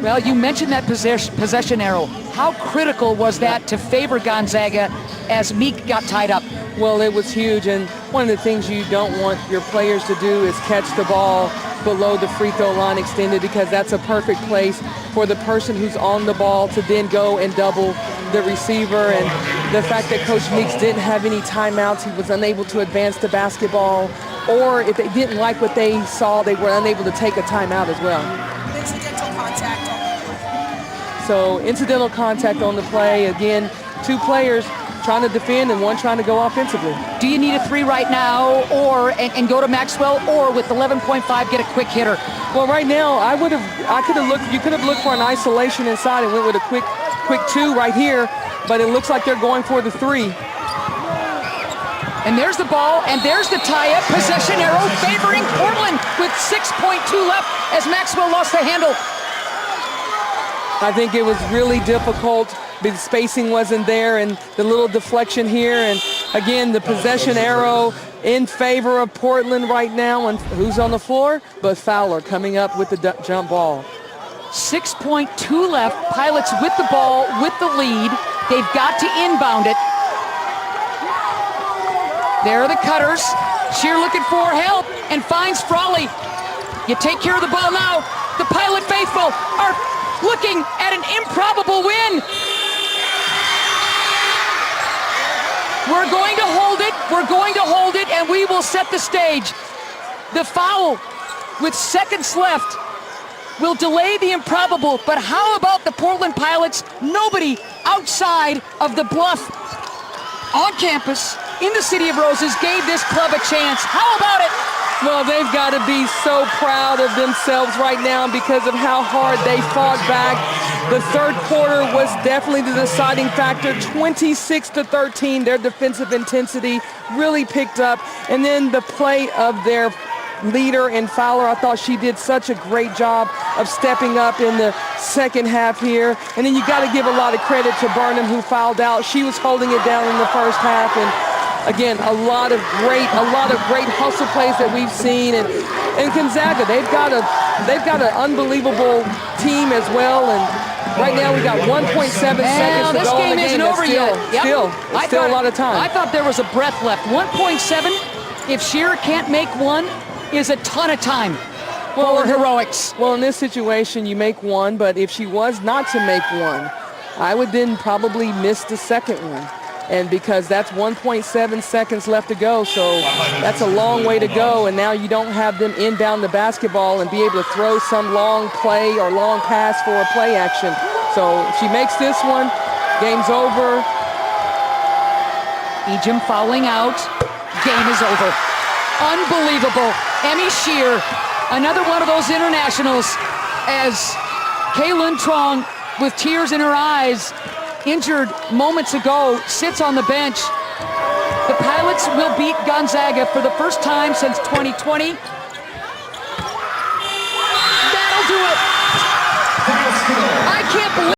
Well, you mentioned that possession arrow. How critical was that to favor Gonzaga as Meek got tied up? Well, it was huge, and one of the things you don't want your players to do is catch the ball below the free throw line extended, because that's a perfect place for the person who's on the ball to then go and double the receiver. And the fact that Coach Meeks didn't have any timeouts, he was unable to advance the basketball, or if they didn't like what they saw, they were unable to take a timeout as well. Incidental contact on the play. So incidental contact on the play. Again, two players trying to defend and one trying to go offensively. Do you need a three right now, or and go to Maxwell, or with 11.5 get a quick hitter? Well, right now you could have looked for an isolation inside and went with a quick two right here, but it looks like they're going for the three. And there's the ball, and there's the tie-up. Possession arrow favoring Portland with 6.2 left as Maxwell lost the handle. I think it was really difficult. The spacing wasn't there, and the little deflection here. And again, the possession arrow in favor of Portland right now. And who's on the floor? But Fowler coming up with the jump ball. 6.2 left. Pilots with the ball, with the lead. They've got to inbound it. There are the cutters. Shear looking for help and finds Frawley. You take care of the ball now. The Pilot faithful are looking at an improbable win. We're going to hold it. We're going to hold it, and we will set the stage. The foul with seconds left will delay the improbable, but how about the Portland Pilots? Nobody outside of the Bluff on campus in the City of Roses gave this club a chance. How about it? Well, they've got to be so proud of themselves right now because of how hard they fought back. The third quarter was definitely the deciding factor. 26-13, their defensive intensity really picked up. And then the play of their leader in Fowler, I thought she did such a great job of stepping up in the second half here. And then you got to give a lot of credit to Burnham, who fouled out. She was holding it down in the first half. And again, a lot of great hustle plays that we've seen. And Gonzaga, they've got an unbelievable team as well. And right now we got 1.7 seconds to this go game in the isn't game. over yet. Yep. Still a lot of time. I thought there was a breath left. 1.7. If Shearer can't make one, is a ton of time for heroics. Well, in this situation, you make one, but if she was not to make one, I would then probably miss the second one. And because that's 1.7 seconds left to go, so that's a long way to go. And now you don't have them inbound the basketball and be able to throw some long play or long pass for a play action. So if she makes this one, game's over. Ejim fouling out. Game is over. Unbelievable. Emmy Shear, another one of those internationals, as Kaylin Trong, with tears in her eyes, injured moments ago, sits on the bench. The Pilots will beat Gonzaga for the first time since 2020. That'll do it. I can't believe